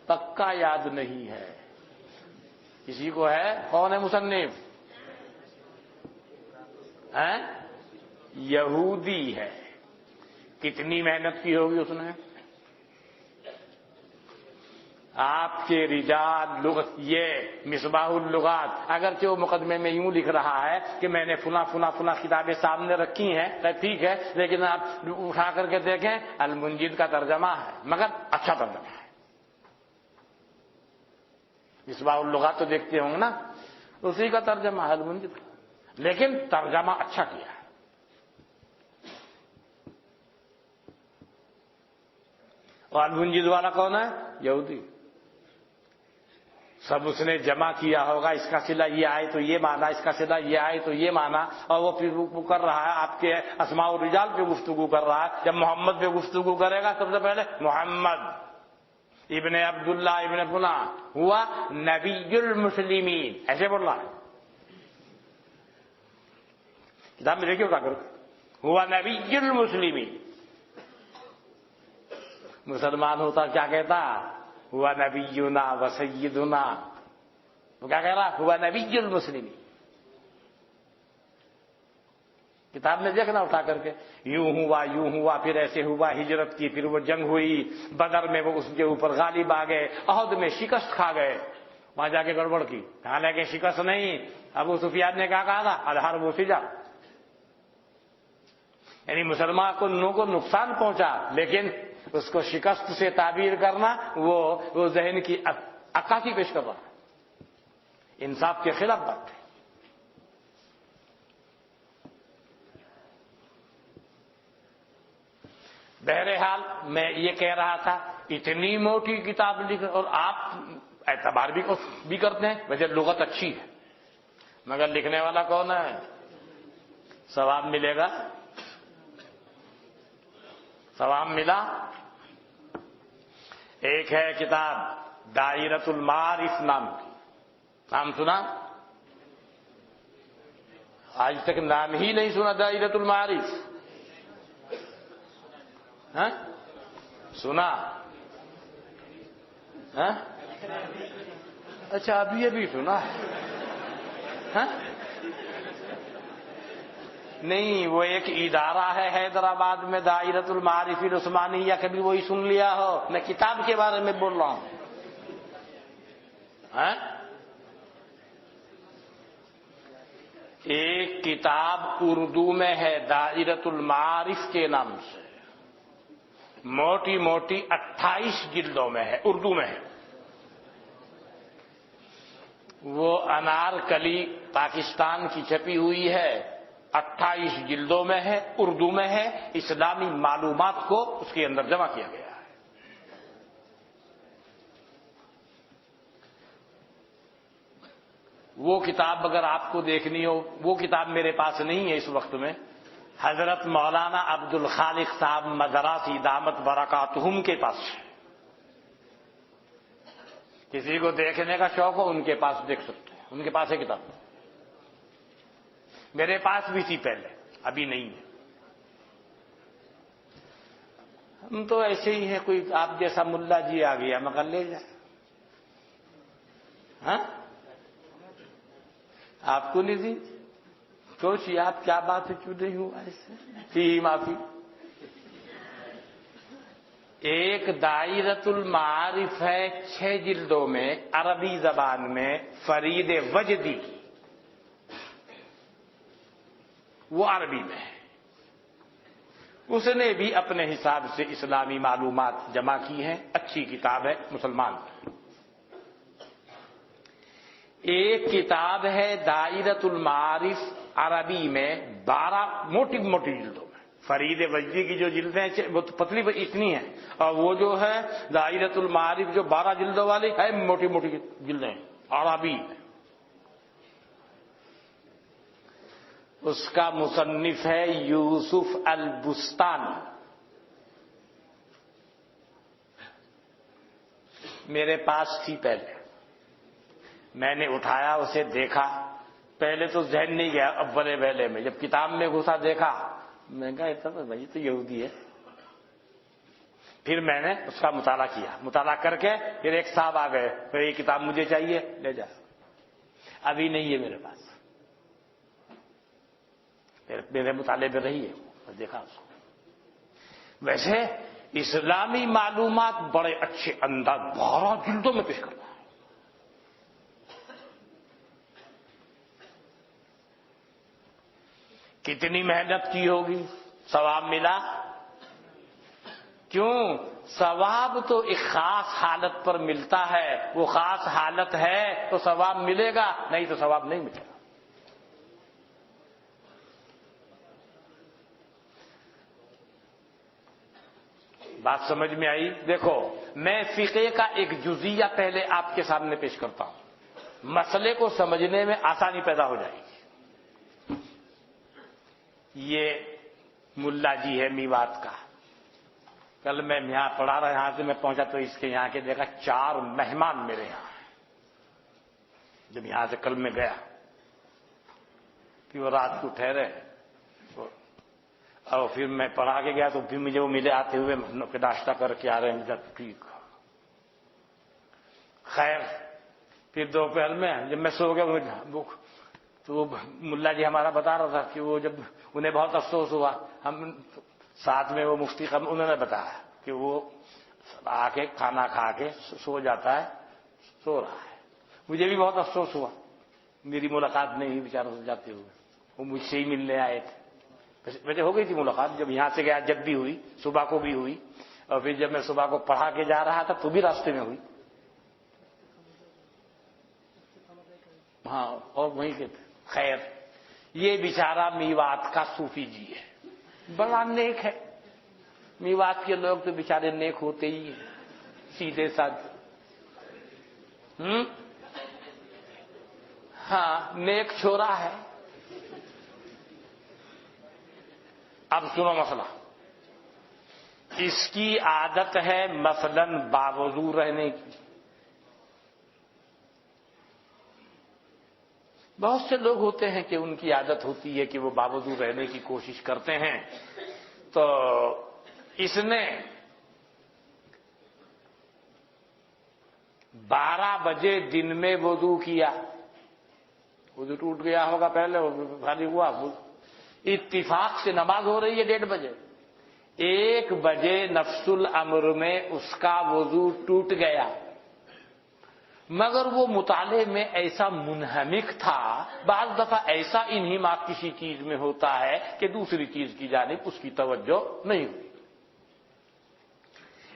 A: پکا یاد نہیں ہے کسی کو ہے؟ کون ہے مصنف؟ یہودی ہے۔ کتنی محنت کی ہوگی اس نے؟ آپ کے رجال لغت، یہ مصباح اللغات، اگرچہ وہ مقدمے میں یوں لکھ رہا ہے کہ میں نے فلاں فلاں فلاں کتابیں سامنے رکھی ہیں، ٹھیک ہے، لیکن آپ اٹھا کر کے دیکھیں المنجد کا ترجمہ ہے، مگر اچھا ترجمہ ہے۔ مصباح اللغات تو دیکھتے ہوں گے نا، اسی کا ترجمہ ہے المنجد کا، لیکن ترجمہ اچھا کیا ہے۔ اور المنجد والا کون ہے؟ یہودی۔ سب اس نے جمع کیا ہوگا، اس کا صلہ یہ آئے تو یہ مانا، اس کا صلہ یہ آئے تو یہ مانا، اور وہ پھر وہ کر رہا ہے آپ کے اسماء الرجال پہ گفتگو کر رہا ہے۔ جب محمد پہ گفتگو کرے گا سب سے پہلے محمد ابن عبداللہ ابن فلاں ہوا نبی المسلمین، ایسے بول رہا ہے۔ کتاب میں دیکھیے اٹھا کر، ہوا نبی المسلمین۔ مسلمان ہوتا کیا کہتا؟ ہوا نبینا و سیدنا، وہ کیا کہہ رہا؟ ہوا نبی المسلمین۔ کتاب میں دیکھنا اٹھا کر کے، یوں ہوا پھر ایسے ہوا، ہجرت کی، پھر وہ جنگ ہوئی، بدر میں وہ اس کے اوپر غالب آ گئے، احد میں شکست کھا گئے، وہاں جا کے گڑبڑ کی، حالانکہ شکست نہیں، ابو سفیان نے کہا تھا الحرب سجا، یعنی مسلمان کو نقصان پہنچا، لیکن اس کو شکست سے تعبیر کرنا وہ ذہن کی عکاسی پیش کر رہا ہے، انصاف کے خلاف بات ہے۔ بہرحال میں یہ کہہ رہا تھا، اتنی موٹی کتاب لکھ، اور آپ اعتبار بھی کرتے ہیں، ویسے لغت اچھی ہے، مگر لکھنے والا کون ہے؟ ثواب ملے گا؟ ثواب ملا؟ ایک ہے کتاب دائرۃ المعارف نام کی، نام سنا؟ آج تک نام ہی نہیں سنا دائرۃ المعارف؟ ہاں سنا؟ ہاں اچھا، ابھی ابھی سنا؟ ہاں نہیں، وہ ایک ادارہ ہے حیدرآباد میں دائرۃ المعارف العثمانیہ، کبھی وہی سن لیا ہو؟ میں کتاب کے بارے میں بول رہا ہوں۔ ایک کتاب اردو میں ہے دائرۃ المعارف کے نام سے، موٹی موٹی 28 جلدوں میں ہے، اردو میں ہے۔ وہ انارکلی پاکستان کی چھپی ہوئی ہے، 28 جلدوں میں ہے، اردو میں ہے، اسلامی معلومات کو اس کے اندر جمع کیا گیا ہے۔ وہ کتاب اگر آپ کو دیکھنی ہو، وہ کتاب میرے پاس نہیں ہے اس وقت میں، حضرت مولانا عبد الخالق صاحب مدراسی دامت برکاتہم کے پاس، کسی کو دیکھنے کا شوق ہو ان کے پاس دیکھ سکتے ہیں، ان کے پاس ہے کتاب، میرے پاس بھی تھی پہلے، ابھی نہیں ہے۔ ہم تو ایسے ہی ہیں، کوئی آپ جیسا ملا جی آ گیا مگر لے جائے۔ ہاں آپ کو نہیں دی؟ سوچیے آپ کیا بات ہے، کیوں نہیں ہوا ایسے؟ فی معافی۔ ایک دائرۃ المعارف ہے 6 جلدوں میں، عربی زبان میں، فرید وجدی کی، وہ عربی میں ہے، اس نے بھی اپنے حساب سے اسلامی معلومات جمع کی ہیں، اچھی کتاب ہے، مسلمان۔ ایک کتاب ہے دائرۃ المعارف عربی میں 12 موٹی موٹی جلدوں میں، فرید وجدی کی جو جلدیں ہیں وہ پتلی اتنی ہیں، اور وہ جو ہے دائرۃ المعارف جو 12 جلدوں والی ہے، موٹی موٹی جلدیں عربی میں۔ اس کا مصنف ہے یوسف البستانی۔ میرے پاس تھی پہلے، میں نے اٹھایا، اسے دیکھا، پہلے تو ذہن نہیں گیا، اولے ویلے میں جب کتاب میں گھسا دیکھا، میں نے کہا بھائی تو یہودی ہے۔ پھر میں نے اس کا مطالعہ کیا، مطالعہ کر کے پھر ایک صاحب آ گئے، پھر یہ کتاب مجھے چاہیے، لے جا، ابھی نہیں ہے میرے پاس، میرے مطالعے پہ رہی ہے، دیکھا اس کو۔ ویسے اسلامی معلومات بڑے اچھے انداز 12 جلدوں میں پیش کرتا ہے۔ کتنی محنت کی ہوگی، ثواب ملا؟ کیوں؟ ثواب تو ایک خاص حالت پر ملتا ہے، وہ خاص حالت ہے تو ثواب ملے گا، نہیں تو ثواب نہیں ملے گا۔ بات سمجھ میں آئی؟ دیکھو میں فقہ کا ایک جزیہ پہلے آپ کے سامنے پیش کرتا ہوں، مسئلے کو سمجھنے میں آسانی پیدا ہو جائے گی۔ یہ ملا جی ہے میوات کا، کل میں یہاں پڑھا رہا، یہاں سے میں پہنچا تو اس کے یہاں کے دیکھا 4 مہمان میرے یہاں ہیں۔ جب یہاں سے کل میں گیا کہ وہ رات کو ٹھہرے، اور پھر میں پڑھا کے گیا تو پھر مجھے وہ ملے آتے ہوئے، ناشتہ کر کے آ رہے ہیں، جب ٹھیک خیر۔ پھر دوپہر میں جب میں سو گیا تو ملا جی ہمارا بتا رہا تھا کہ وہ جب انہیں بہت افسوس ہوا، ہم ساتھ میں وہ مفتی خان انہوں نے بتایا کہ وہ آ کے کھانا کھا کے سو جاتا ہے، سو رہا ہے۔ مجھے بھی بہت افسوس ہوا، میری ملاقات نہیں ہوئی بیچاروں سے جاتے ہوئے، وہ مجھ سے ہی ملنے آئے تھے۔ ویسے ہو گئی تھی ملاقات، جب یہاں سے گیا جب بھی ہوئی، صبح کو بھی ہوئی، اور پھر جب میں صبح کو پڑھا کے جا رہا تھا تو بھی راستے میں ہوئی۔ ہاں اور وہیں کے تھے۔ خیر یہ بیچارہ میوات کا صوفی جی ہے، بڑا نیک ہے۔ میوات کے لوگ تو بیچارے نیک ہوتے ہی ہیں، سیدھے سادھے۔ ہاں نیک چھوڑا ہے۔ اب سنو مسئلہ، اس کی عادت ہے مثلاً باوضو رہنے کی۔ بہت سے لوگ ہوتے ہیں کہ ان کی عادت ہوتی ہے کہ وہ باوضو رہنے کی کوشش کرتے ہیں، تو اس نے 12 بجے دن میں وضو کیا، وضو ٹوٹ گیا ہوگا پہلے، خالی ہوا، اتفاق سے نماز ہو رہی ہے 1:30 بجے، 1 بجے نفس الامر میں اس کا وضو ٹوٹ گیا، مگر وہ مطالعے میں ایسا منہمک تھا۔ بعض دفعہ ایسا انہماک کسی چیز میں ہوتا ہے کہ دوسری چیز کی جانب اس کی توجہ نہیں ہوئی،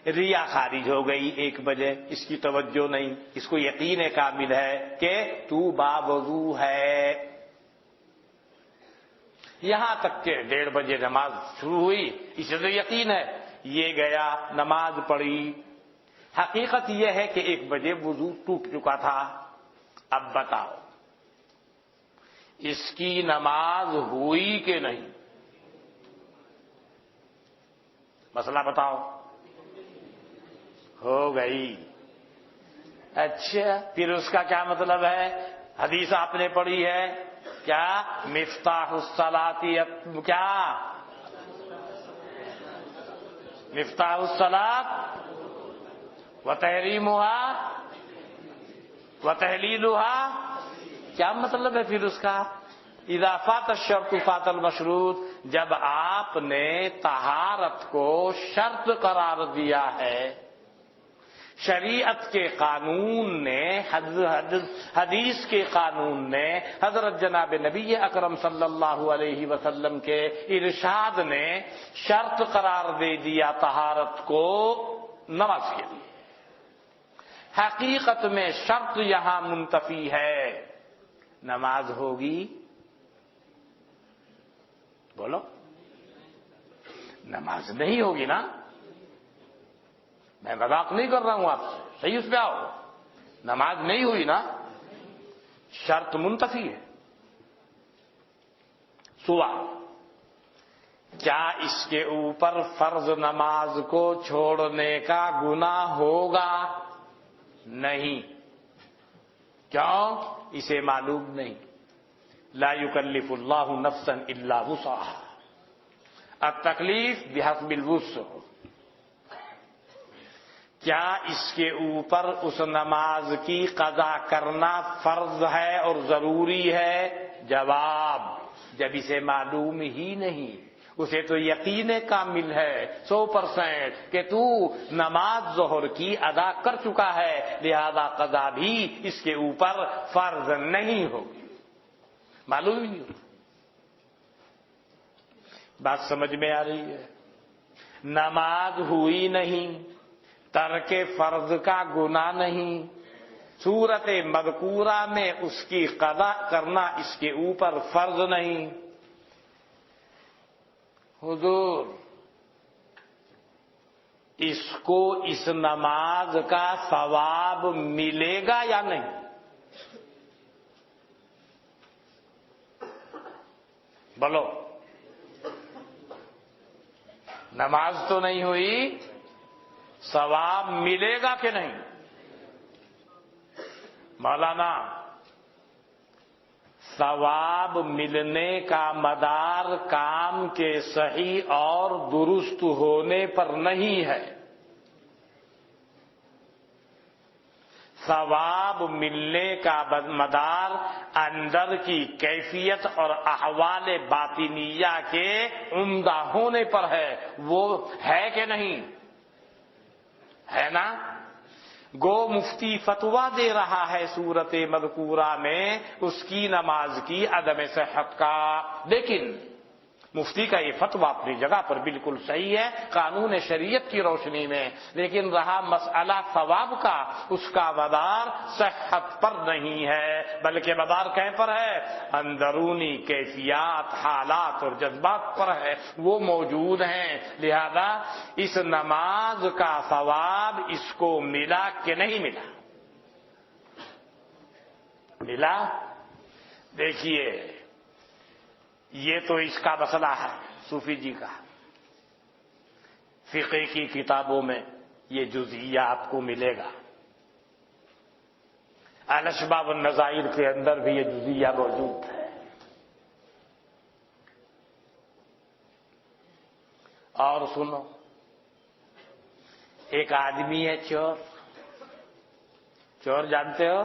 A: ریا خارج ہو گئی 1 بجے، اس کی توجہ نہیں، اس کو یقین کامل ہے کہ تو باوضو ہے، یہاں تک کہ 1:30 بجے نماز شروع ہوئی، اسے تو یقین ہے، یہ گیا نماز پڑھی، حقیقت یہ ہے کہ 1 بجے وضو ٹوٹ چکا تھا۔ اب بتاؤ اس کی نماز ہوئی کہ نہیں؟ مسئلہ بتاؤ۔ ہو گئی۔ اچھا پھر اس کا کیا مطلب ہے؟ حدیث آپ نے پڑھی ہے کیا؟ مفتاح الصلاۃ، کیا مفتاح الصلاۃ وتحریمها وتحلیلها، کیا مطلب ہے پھر اس کا؟ اذا فات الشرط فات المشروط، جب آپ نے طہارت کو شرط قرار دیا ہے، شریعت کے قانون نے، حدیث کے قانون نے، حضرت جناب نبی اکرم صلی اللہ علیہ وسلم کے ارشاد نے شرط قرار دے دیا طہارت کو نماز کے لیے۔ حقیقت میں شرط یہاں منتفی ہے، نماز ہوگی؟ بولو، نماز نہیں ہوگی نا؟ میں مذاق نہیں کر رہا ہوں آپ سے، صحیح اس پہ آؤ، نماز نہیں ہوئی نا، شرط منتفی ہے۔ سوال، کیا اس کے اوپر فرض نماز کو چھوڑنے کا گناہ ہوگا؟ نہیں۔ کیوں؟ اسے معلوم نہیں۔ لا یکلف اللہ نفسا الا وسعها، التکلیف بحسب الوسع۔ کیا اس کے اوپر اس نماز کی قضا کرنا فرض ہے اور ضروری ہے؟ جواب، جب اسے معلوم ہی نہیں، اسے تو یقین کامل ہے 100% کہ تو نماز ظہر کی ادا کر چکا ہے، لہذا قضا بھی اس کے اوپر فرض نہیں ہوگی، معلوم ہی نہیں ہوگی۔ بات سمجھ میں آ رہی ہے؟ نماز ہوئی نہیں، ترک فرض کا گناہ نہیں، صورت مذکورہ میں اس کی قضا کرنا اس کے اوپر فرض نہیں۔ حضور، اس کو اس نماز کا ثواب ملے گا یا نہیں؟ بولو، نماز تو نہیں ہوئی، ثواب ملے گا کہ نہیں؟ مولانا، ثواب ملنے کا مدار کام کے صحیح اور درست ہونے پر نہیں ہے، ثواب ملنے کا مدار اندر کی کیفیت اور احوال باطنیہ کے عمدہ ہونے پر ہے۔ وہ ہے کہ نہیں؟ ہے نا؟ گو مفتی فتویٰ دے رہا ہے صورت مذکورہ میں اس کی نماز کی عدم صحت کا، لیکن مفتی کا یہ فتویٰ اپنی جگہ پر بالکل صحیح ہے قانون شریعت کی روشنی میں، لیکن رہا مسئلہ ثواب کا، اس کا مدار صحت پر نہیں ہے، بلکہ مدار کہیں پر ہے؟ اندرونی کیفیات، حالات اور جذبات پر ہے، وہ موجود ہیں، لہذا اس نماز کا ثواب اس کو ملا کہ نہیں ملا؟ ملا۔ دیکھیے، یہ تو اس کا مسئلہ ہے صوفی جی کا، فقہ کی کتابوں میں یہ جزئیہ آپ کو ملے گا، الاشباح والنظائر کے اندر بھی یہ جزئیہ موجود ہے۔ اور سنو، ایک آدمی ہے چور، چور جانتے ہو؟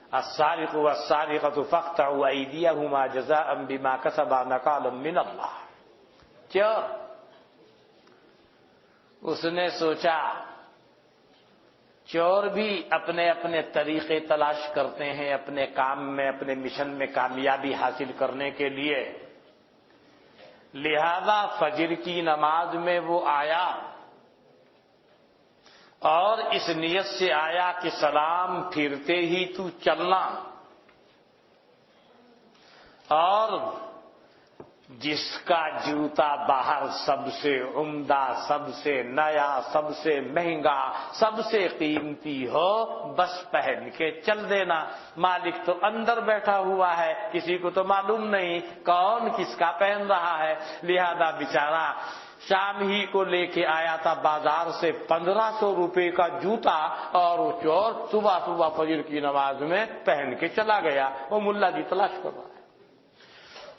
A: السارق والسارقة فاقطعوا أيديهما جزاء بما كسبا نكالا من اللہ۔ چور، اس نے سوچا چور بھی اپنے اپنے طریقے تلاش کرتے ہیں اپنے کام میں، اپنے مشن میں کامیابی حاصل کرنے کے لیے، لہذا فجر کی نماز میں وہ آیا، اور اس نیت سے آیا کہ سلام پھرتے ہی تو چلنا، اور جس کا جوتا باہر سب سے عمدہ، سب سے نیا، سب سے مہنگا، سب سے قیمتی ہو، بس پہن کے چل دینا۔ مالک تو اندر بیٹھا ہوا ہے، کسی کو تو معلوم نہیں کون کس کا پہن رہا ہے، لہذا بیچارہ شام ہی کو لے کے آیا تھا بازار سے 1500 روپے کا جوتا، اور وہ چور صبح صبح فجر کی نماز میں پہن کے چلا گیا۔ وہ ملا جی تلاش کر رہا ہے۔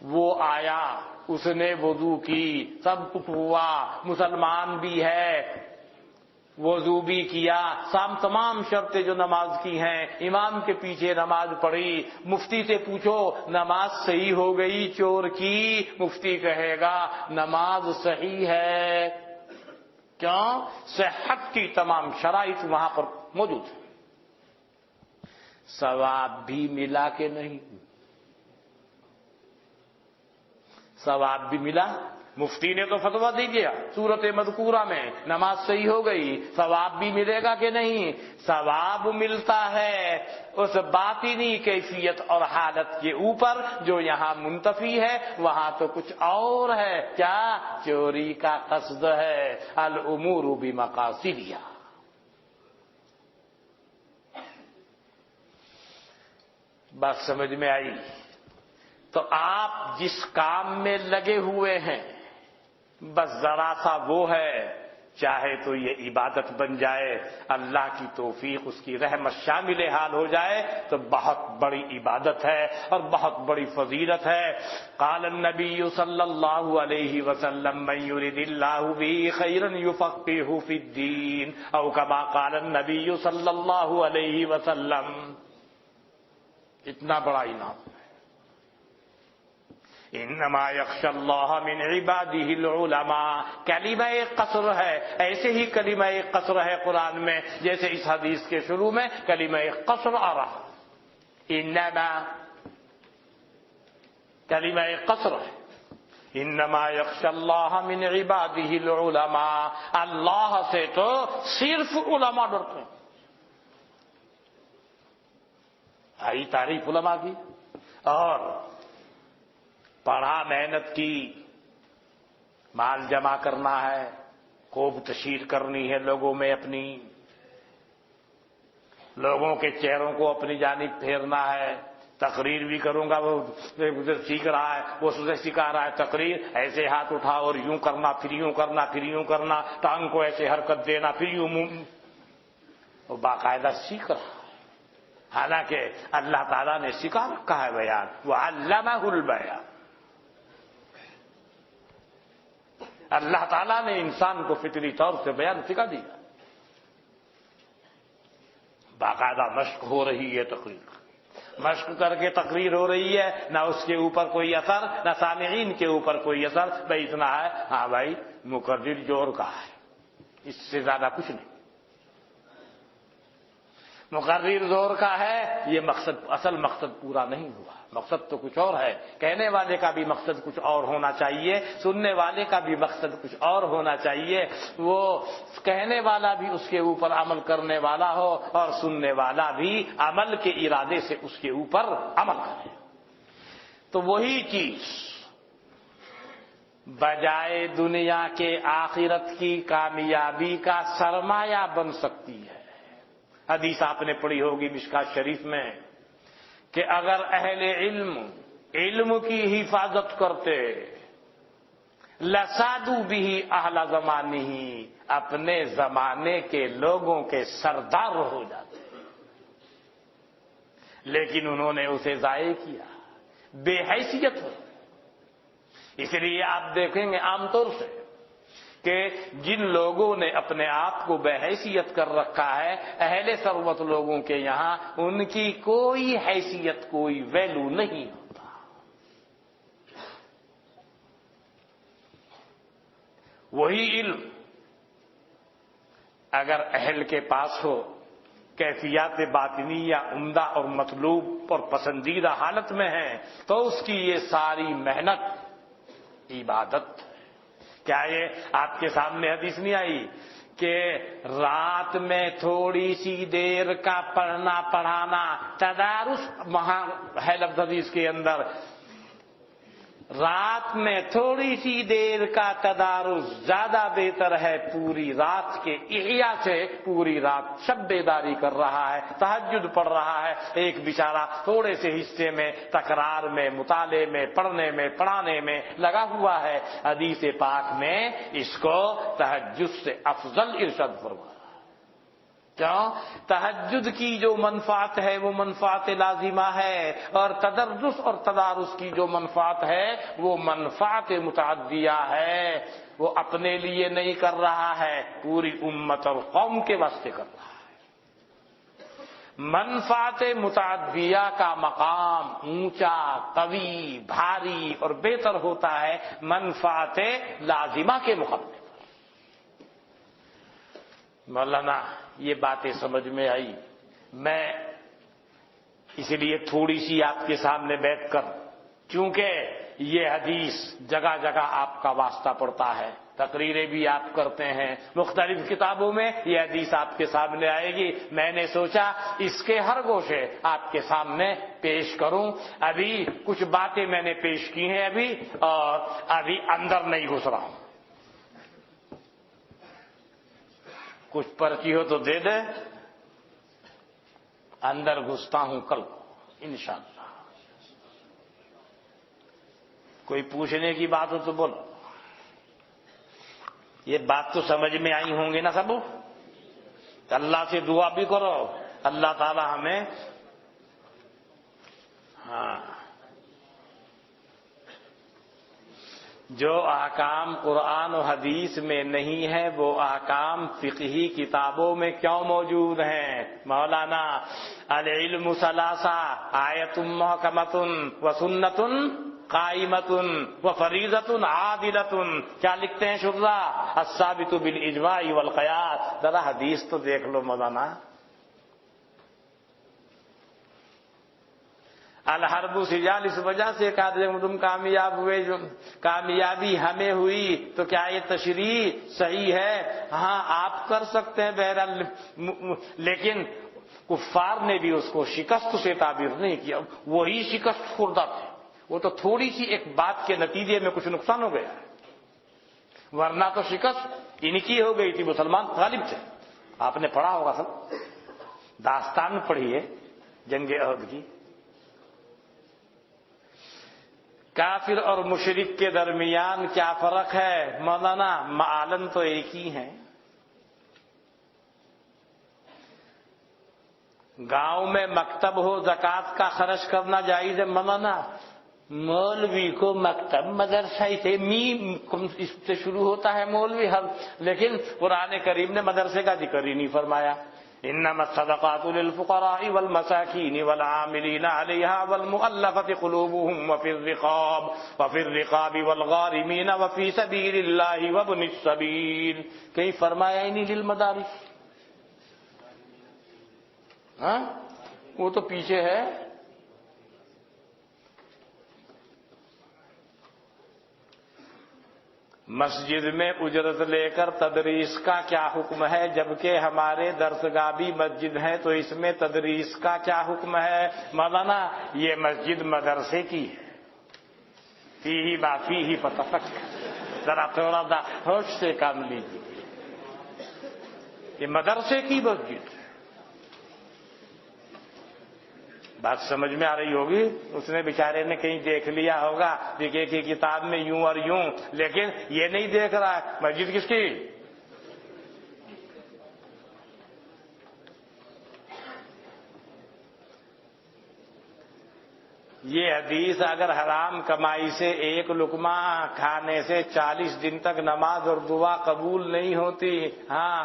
A: وہ آیا، اس نے وضو کی، سب کچھ ہوا، مسلمان بھی ہے، وضو بھی کیا، تمام شرطیں جو نماز کی ہیں، امام کے پیچھے نماز پڑھی۔ مفتی سے پوچھو نماز صحیح ہو گئی چور کی؟ مفتی کہے گا نماز صحیح ہے۔ کیوں؟ صحت کی تمام شرائط وہاں پر موجود ہے۔ ثواب بھی ملا کہ نہیں؟ ثواب بھی ملا۔ مفتی نے تو فتویٰ دے دیا سورۃ مذکورہ میں نماز صحیح ہو گئی، ثواب بھی ملے گا کہ نہیں؟ ثواب ملتا ہے اس باطنی کیفیت اور حالت کے اوپر جو یہاں منتفی ہے، وہاں تو کچھ اور ہے۔ کیا؟ چوری کا قصد ہے۔ الامور بمقاصدها۔ بات سمجھ میں آئی؟ تو آپ جس کام میں لگے ہوئے ہیں، بس ذرا سا وہ ہے، چاہے تو یہ عبادت بن جائے، اللہ کی توفیق، اس کی رحمت شامل حال ہو جائے تو بہت بڑی عبادت ہے اور بہت بڑی فضیلت ہے۔ قال النبی صلی اللہ علیہ وسلم من یرد اللہ بہ خیرا یفقہہ فی الدین، او کما قال النبی صلی اللہ علیہ وسلم۔ اتنا بڑا انعام۔ انما یخشی اللہ من عبادہ العلماء، کلمہ قصر ہے، ایسے ہی کلمہ قصر ہے قرآن میں، جیسے اس حدیث کے شروع میں کلمہ قصر آ رہا، انما کلمہ قصر ہے۔ انما یخشی اللہ من عبادہ العلماء، اللہ سے تو صرف علماء ڈرتے ہیں۔ آئی تعریف علماء کی، اور پڑھا، محنت کی، مال جمع کرنا ہے، خوب تشہیر کرنی ہے لوگوں میں اپنی، لوگوں کے چہروں کو اپنی جانب پھیرنا ہے، تقریر بھی کروں گا، وہ ادھر سیکھ رہا ہے، وہ اسے سکھا رہا ہے تقریر، ایسے ہاتھ اٹھا اور یوں کرنا، پھر یوں کرنا، پھر یوں کرنا، ٹانگ کو ایسے حرکت دینا، پھر یوں منہ، وہ باقاعدہ سیکھ رہا ہے۔ حالانکہ اللہ تعالیٰ نے سکھا رکھا ہے بیان، وَعَلَّمَهُ الْبَيَانَ۔ اللہ تعالیٰ نے انسان کو فطری طور سے بیان سکھا دیا۔ باقاعدہ مشق ہو رہی ہے، تقریر مشق کر کے تقریر ہو رہی ہے، نہ اس کے اوپر کوئی اثر، نہ سامعین کے اوپر کوئی اثر، بھائی اتنا ہے، ہاں بھائی مقرر جوڑ کا ہے، اس سے زیادہ کچھ نہیں۔ مقرر زور کا ہے، یہ مقصد، اصل مقصد پورا نہیں ہوا، مقصد تو کچھ اور ہے۔ کہنے والے کا بھی مقصد کچھ اور ہونا چاہیے، سننے والے کا بھی مقصد کچھ اور ہونا چاہیے، وہ کہنے والا بھی اس کے اوپر عمل کرنے والا ہو، اور سننے والا بھی عمل کے ارادے سے اس کے اوپر عمل کرے، تو وہی چیز بجائے دنیا کے آخرت کی کامیابی کا سرمایہ بن سکتی ہے۔ حدیث آپ نے پڑھی ہوگی مشکات شریف میں کہ اگر اہل علم کی حفاظت کرتے، لسادوا به اہل زمانہ، اپنے زمانے کے لوگوں کے سردار ہو جاتے، لیکن انہوں نے اسے ضائع کیا، بے حیثیت ہو۔ اس لیے آپ دیکھیں گے عام طور سے کہ جن لوگوں نے اپنے آپ کو بے حیثیت کر رکھا ہے، اہل ثروت لوگوں کے یہاں ان کی کوئی حیثیت، کوئی ویلو نہیں ہوتا۔ وہی علم اگر اہل کے پاس ہو، کیفیات باطنی یا عمدہ اور مطلوب اور پسندیدہ حالت میں ہے، تو اس کی یہ ساری محنت عبادت۔ کیا یہ آپ کے سامنے حدیث نہیں آئی کہ رات میں تھوڑی سی دیر کا پڑھنا پڑھانا، تدارس وہاں ہے لفظ حدیث کے اندر، رات میں تھوڑی سی دیر کا تدارس زیادہ بہتر ہے پوری رات کے احیاء سے۔ پوری رات شب بیداری کر رہا ہے، تہجد پڑھ رہا ہے، ایک بیچارہ تھوڑے سے حصے میں تکرار میں، مطالعے میں، پڑھنے میں، پڑھانے میں لگا ہوا ہے۔ حدیث پاک میں اس کو تہجد سے افضل ارشاد فرمایا۔ کیوں؟ تہجد کی جو منفعت ہے وہ منفعت لازمہ ہے، اور تدرس اور تدارس کی جو منفعت ہے وہ منفعت متعدیہ ہے۔ وہ اپنے لیے نہیں کر رہا ہے، پوری امت اور قوم کے واسطے کر رہا ہے۔ منفعت متعدیہ کا مقام اونچا، قوی، بھاری اور بہتر ہوتا ہے منفعت لازمہ کے مقابلے پر۔ مولانا یہ باتیں سمجھ میں آئی، میں اس لیے تھوڑی سی آپ کے سامنے بیٹھ کر، چونکہ یہ حدیث جگہ جگہ آپ کا واسطہ پڑتا ہے، تقریریں بھی آپ کرتے ہیں، مختلف کتابوں میں یہ حدیث آپ کے سامنے آئے گی، میں نے سوچا اس کے ہر گوشے آپ کے سامنے پیش کروں۔ ابھی کچھ باتیں میں نے پیش کی ہیں اور ابھی اندر نہیں گھس رہا ہوں۔ کچھ پرچی ہو تو دے دے، اندر گھستا ہوں کل کو انشاءاللہ۔ کوئی پوچھنے کی بات ہو تو بولو۔ یہ بات تو سمجھ میں آئی ہوں گے نا سب؟ اللہ سے دعا بھی کرو، اللہ تعالی ہمیں جو احکام قرآن و حدیث میں نہیں ہے وہ احکام فقہی کتابوں میں کیوں موجود ہیں؟ مولانا العلم ثلاثہ، آیۃ محکمۃ و سنۃ قائمۃ و فریضۃ عادلۃ۔ کیا لکھتے ہیں شراح؟ الثابت بالاجماع والقیاس۔ ذرا حدیث تو دیکھ لو مولانا۔ الحرب سجال، اس وجہ سے کہا جب تم کامیاب ہوئے، جو کامیابی ہمیں ہوئی، تو کیا یہ تشریح صحیح ہے؟ ہاں آپ کر سکتے ہیں بہرحال، لیکن کفار نے بھی اس کو شکست سے تعبیر نہیں کیا، وہی شکست خوردہ تھے۔ وہ تو تھوڑی سی ایک بات کے نتیجے میں کچھ نقصان ہو گیا، ورنہ تو شکست ان کی ہو گئی تھی، مسلمان غالب تھے۔ آپ نے پڑھا ہوگا سب، داستان پڑھی ہے جنگ احد کی۔ کافر اور مشرک کے درمیان کیا فرق ہے مولانا؟ معالم تو ایک ہی ہیں۔ گاؤں میں مکتب ہو، زکوٰۃ کا خرچ کرنا جائز ہے مولانا؟ مولوی کو مکتب مدرسہ سے اس سے شروع ہوتا ہے مولوی، لیکن قرآن کریم نے مدرسے کا ذکر ہی نہیں فرمایا۔ انما الصدقات للفقراء والمساکین والعاملین علیہا والمؤلفۃ قلوبهم وفی الرقاب والغارمین وفی سبیل اللہ وابن السبیل۔ کہیں فرمایا ہی نہیں للمدارس؟ ہاں وہ تو پیچھے ہے۔ مسجد میں اجرت لے کر تدریس کا کیا حکم ہے؟ جبکہ ہمارے درسگاہ بھی مسجد ہے، تو اس میں تدریس کا کیا حکم ہے؟ مولانا یہ مسجد مدرسے کی ہے، فیہ ما فیہ فتفکر، ذرا تھوڑا سا ہوش سے کام لیجیے، یہ مدرسے کی مسجد۔ بات سمجھ میں آ رہی ہوگی؟ اس نے بیچارے نے کہیں دیکھ لیا ہوگا دیکھے کہ کتاب میں یوں اور یوں، لیکن یہ نہیں دیکھ رہا ہے مسجد کس کی۔ یہ حدیث اگر حرام کمائی سے ایک لقمہ کھانے سے 40 دن تک نماز اور دعا قبول نہیں ہوتی، ہاں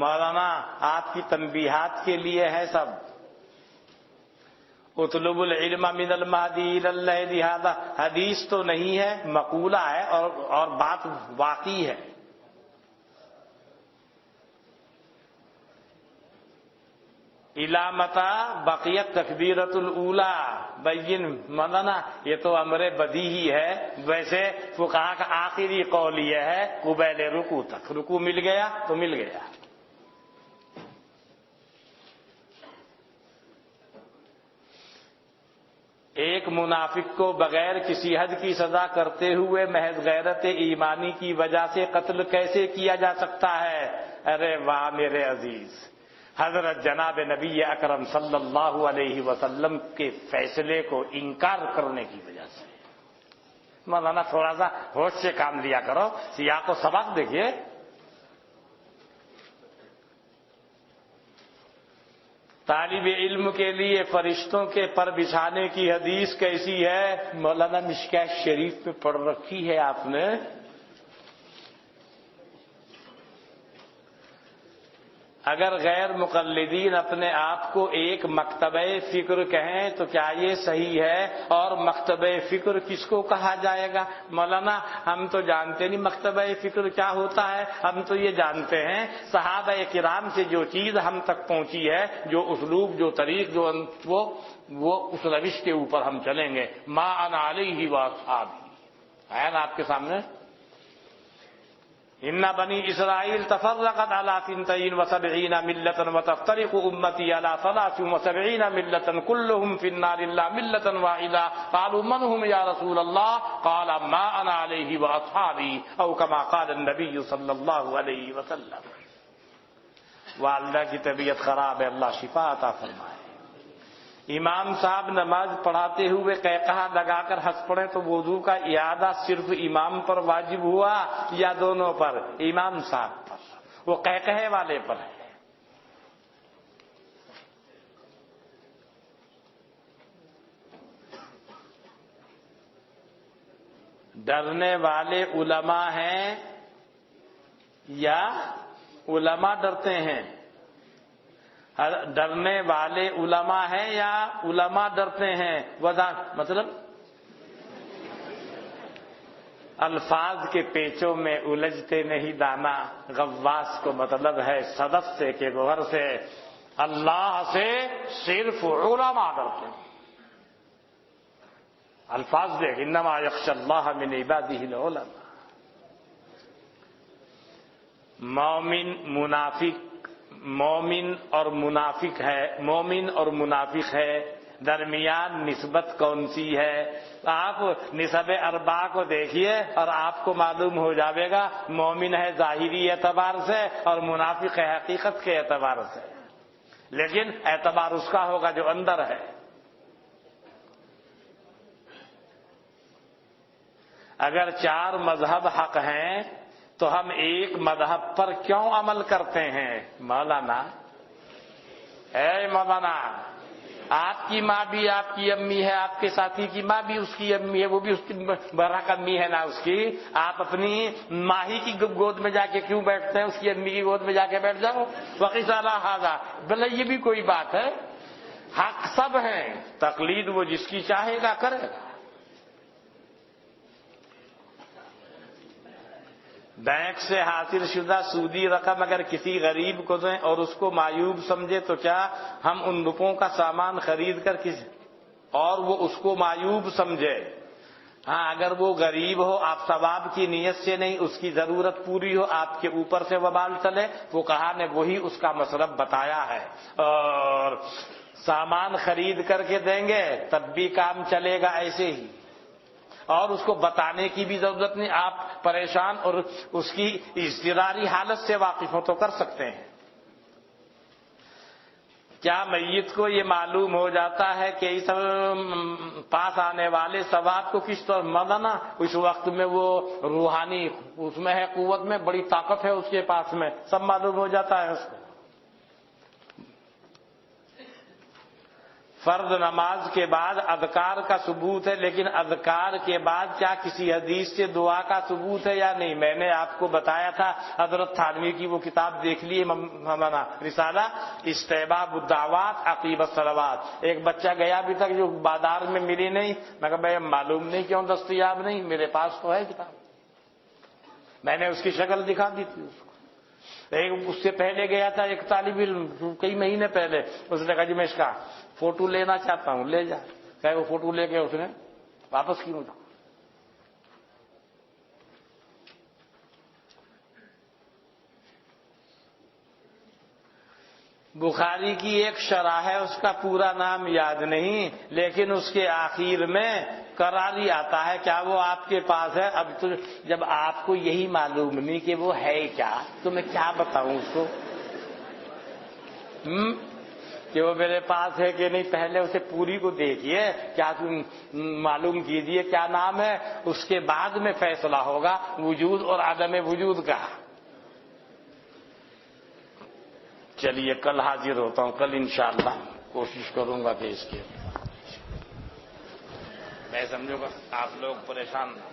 A: مولانا آپ کی تنبیہات کے لیے ہے سب۔ اطلب العلم من المہدی الی اللہل، لہذا حدیث تو نہیں ہے، مقولہ ہے اور بات واقعی ہے۔ الی متی بقیت تکبیرۃ الاولی، بین مولانا یہ تو امر بدیہی ہے، ویسے فقہا کا آخری قول یہ ہے قبیل رکوع تک، رکوع مل گیا تو مل گیا۔ ایک منافق کو بغیر کسی حد کی سزا کرتے ہوئے محض غیرت ایمانی کی وجہ سے قتل کیسے کیا جا سکتا ہے؟ ارے واہ میرے عزیز، حضرت جناب نبی اکرم صلی اللہ علیہ وسلم کے فیصلے کو انکار کرنے کی وجہ سے۔ مولانا تھوڑا سا ہوش سے کام لیا کرو، سیاق و سباق دیکھیے۔ طالب علم کے لیے فرشتوں کے پر بچھانے کی حدیث کیسی ہے؟ مولانا مشکاۃ شریف میں پڑھ رکھی ہے آپ نے۔ اگر غیر مقلدین اپنے آپ کو ایک مکتبہ فکر کہیں تو کیا یہ صحیح ہے؟ اور مکتبہ فکر کس کو کہا جائے گا؟ مولانا ہم تو جانتے نہیں مکتبہ فکر کیا ہوتا ہے، ہم تو یہ جانتے ہیں صحابہ کرام سے جو چیز ہم تک پہنچی ہے، جو اسلوب، جو طریق، جو وہ اس روش کے اوپر ہم چلیں گے۔ ما انا علیہ واصحابی ہے نا آپ کے سامنے۔ ان بنی اسرائیل تفرقت علی 72 ملۃ وتفترق امتی علی 73 ملۃ كلهم فی النار الا ملۃ واحدہ قالوا من هم یا رسول اللہ قال ما انا علیہ واصحابی او کما قال النبی صلی اللہ علیہ وسلم۔ والدہ کی طبیعت خراب ہے، اللہ شفا عطا فرمائے۔ امام صاحب نماز پڑھاتے ہوئے قہقہہ لگا کر ہنس پڑے تو وضو کا اعادہ صرف امام پر واجب ہوا یا دونوں پر؟ امام صاحب پر، وہ قہقہے والے پر ہے۔ ڈرنے والے علماء ہیں یا علماء ڈرتے ہیں؟ ڈرنے والے علماء ہیں یا علماء ڈرتے ہیں؟ مطلب الفاظ کے پیچوں میں الجھتے نہیں دانا، غواص کو مطلب ہے صدف سے کہ گوہر سے، اللہ سے صرف علماء ڈرتے ہیں۔ الفاظ دیکھ، انما یخشی اللہ من عبادہ العلماء۔ مومن اور منافق ہے، درمیان نسبت کون سی ہے؟ آپ نسب اربعہ کو دیکھیے اور آپ کو معلوم ہو جائے گا مومن ہے ظاہری اعتبار سے اور منافق ہے حقیقت کے اعتبار سے، لیکن اعتبار اس کا ہوگا جو اندر ہے۔ اگر 4 مذہب حق ہیں تو ہم ایک مذہب پر کیوں عمل کرتے ہیں؟ مولانا اے مولانا، آپ کی ماں بھی آپ کی امی ہے، آپ کے ساتھی کی ماں بھی اس کی امی ہے، وہ بھی اس کی برحق امی ہے نا اس کی۔ آپ اپنی ماہی کی گود میں جا کے کیوں بیٹھتے ہیں؟ اس کی امی کی گود میں جا کے بیٹھ جاؤ۔ وقیس علی ھذا، بھلے یہ بھی کوئی بات ہے، حق سب ہیں، تقلید وہ جس کی چاہے گا کرے گا۔ بینک سے حاصل شدہ سودی رقم اگر کسی غریب کو دیں اور اس کو معیوب سمجھے تو کیا ہم ان روپوں کا سامان خرید کر اور وہ اس کو معیوب سمجھے؟ ہاں، اگر وہ غریب ہو، آپ ثواب کی نیت سے نہیں، اس کی ضرورت پوری ہو، آپ کے اوپر سے وبال چلے، فقہا نے وہی اس کا مصرف بتایا ہے۔ اور سامان خرید کر کے دیں گے تب بھی کام چلے گا ایسے ہی، اور اس کو بتانے کی بھی ضرورت نہیں، آپ پریشان اور اس کی اضطراری حالت سے واقف ہو تو کر سکتے ہیں۔ کیا میت کو یہ معلوم ہو جاتا ہے کہ اس پاس آنے والے ثواب کو کس طرح مولانا اس وقت میں وہ روحانی اس میں ہے، قوت میں بڑی طاقت ہے اس کے پاس میں، سب معلوم ہو جاتا ہے اس کو۔ فرض نماز کے بعد اذکار کا ثبوت ہے، لیکن اذکار کے بعد کیا کسی حدیث سے دعا کا ثبوت ہے یا نہیں؟ میں نے آپ کو بتایا تھا، حضرت تھانوی کی وہ کتاب دیکھ لیے ہمارا رسالہ استحباب الدعوات عقیب الصلوات۔ ایک بچہ گیا ابھی تک جو بازار میں ملی نہیں، میں کہا بھائی معلوم نہیں کیوں دستیاب نہیں، میرے پاس تو ہے کتاب، میں نے اس کی شکل دکھا دی تھی اس کو۔ اس سے پہلے گیا تھا ایک طالب علم کئی مہینے پہلے، اس نے کہا جی میں اس کا فوٹو لینا چاہتا ہوں، لے جا۔ کہ وہ فوٹو لے کے اس نے واپس کی مجھے. بخاری کی ایک شرح ہے، اس کا پورا نام یاد نہیں، لیکن اس کے آخر میں قراری آتا ہے. کیا وہ آپ کے پاس ہے؟ اب تو جب آپ کو یہی معلوم نہیں کہ وہ ہے کیا تو میں کیا بتاؤں اس کو کہ وہ میرے پاس ہے کہ نہیں. پہلے اسے پوری کو دیکھیے، کیا تم معلوم کیجئے کیا نام ہے، اس کے بعد میں فیصلہ ہوگا وجود اور عدم وجود کا. چلیے کل حاضر ہوتا ہوں، کل انشاءاللہ کوشش کروں گا کہ اس کے میں سمجھوں گا آپ لوگ پریشان نہ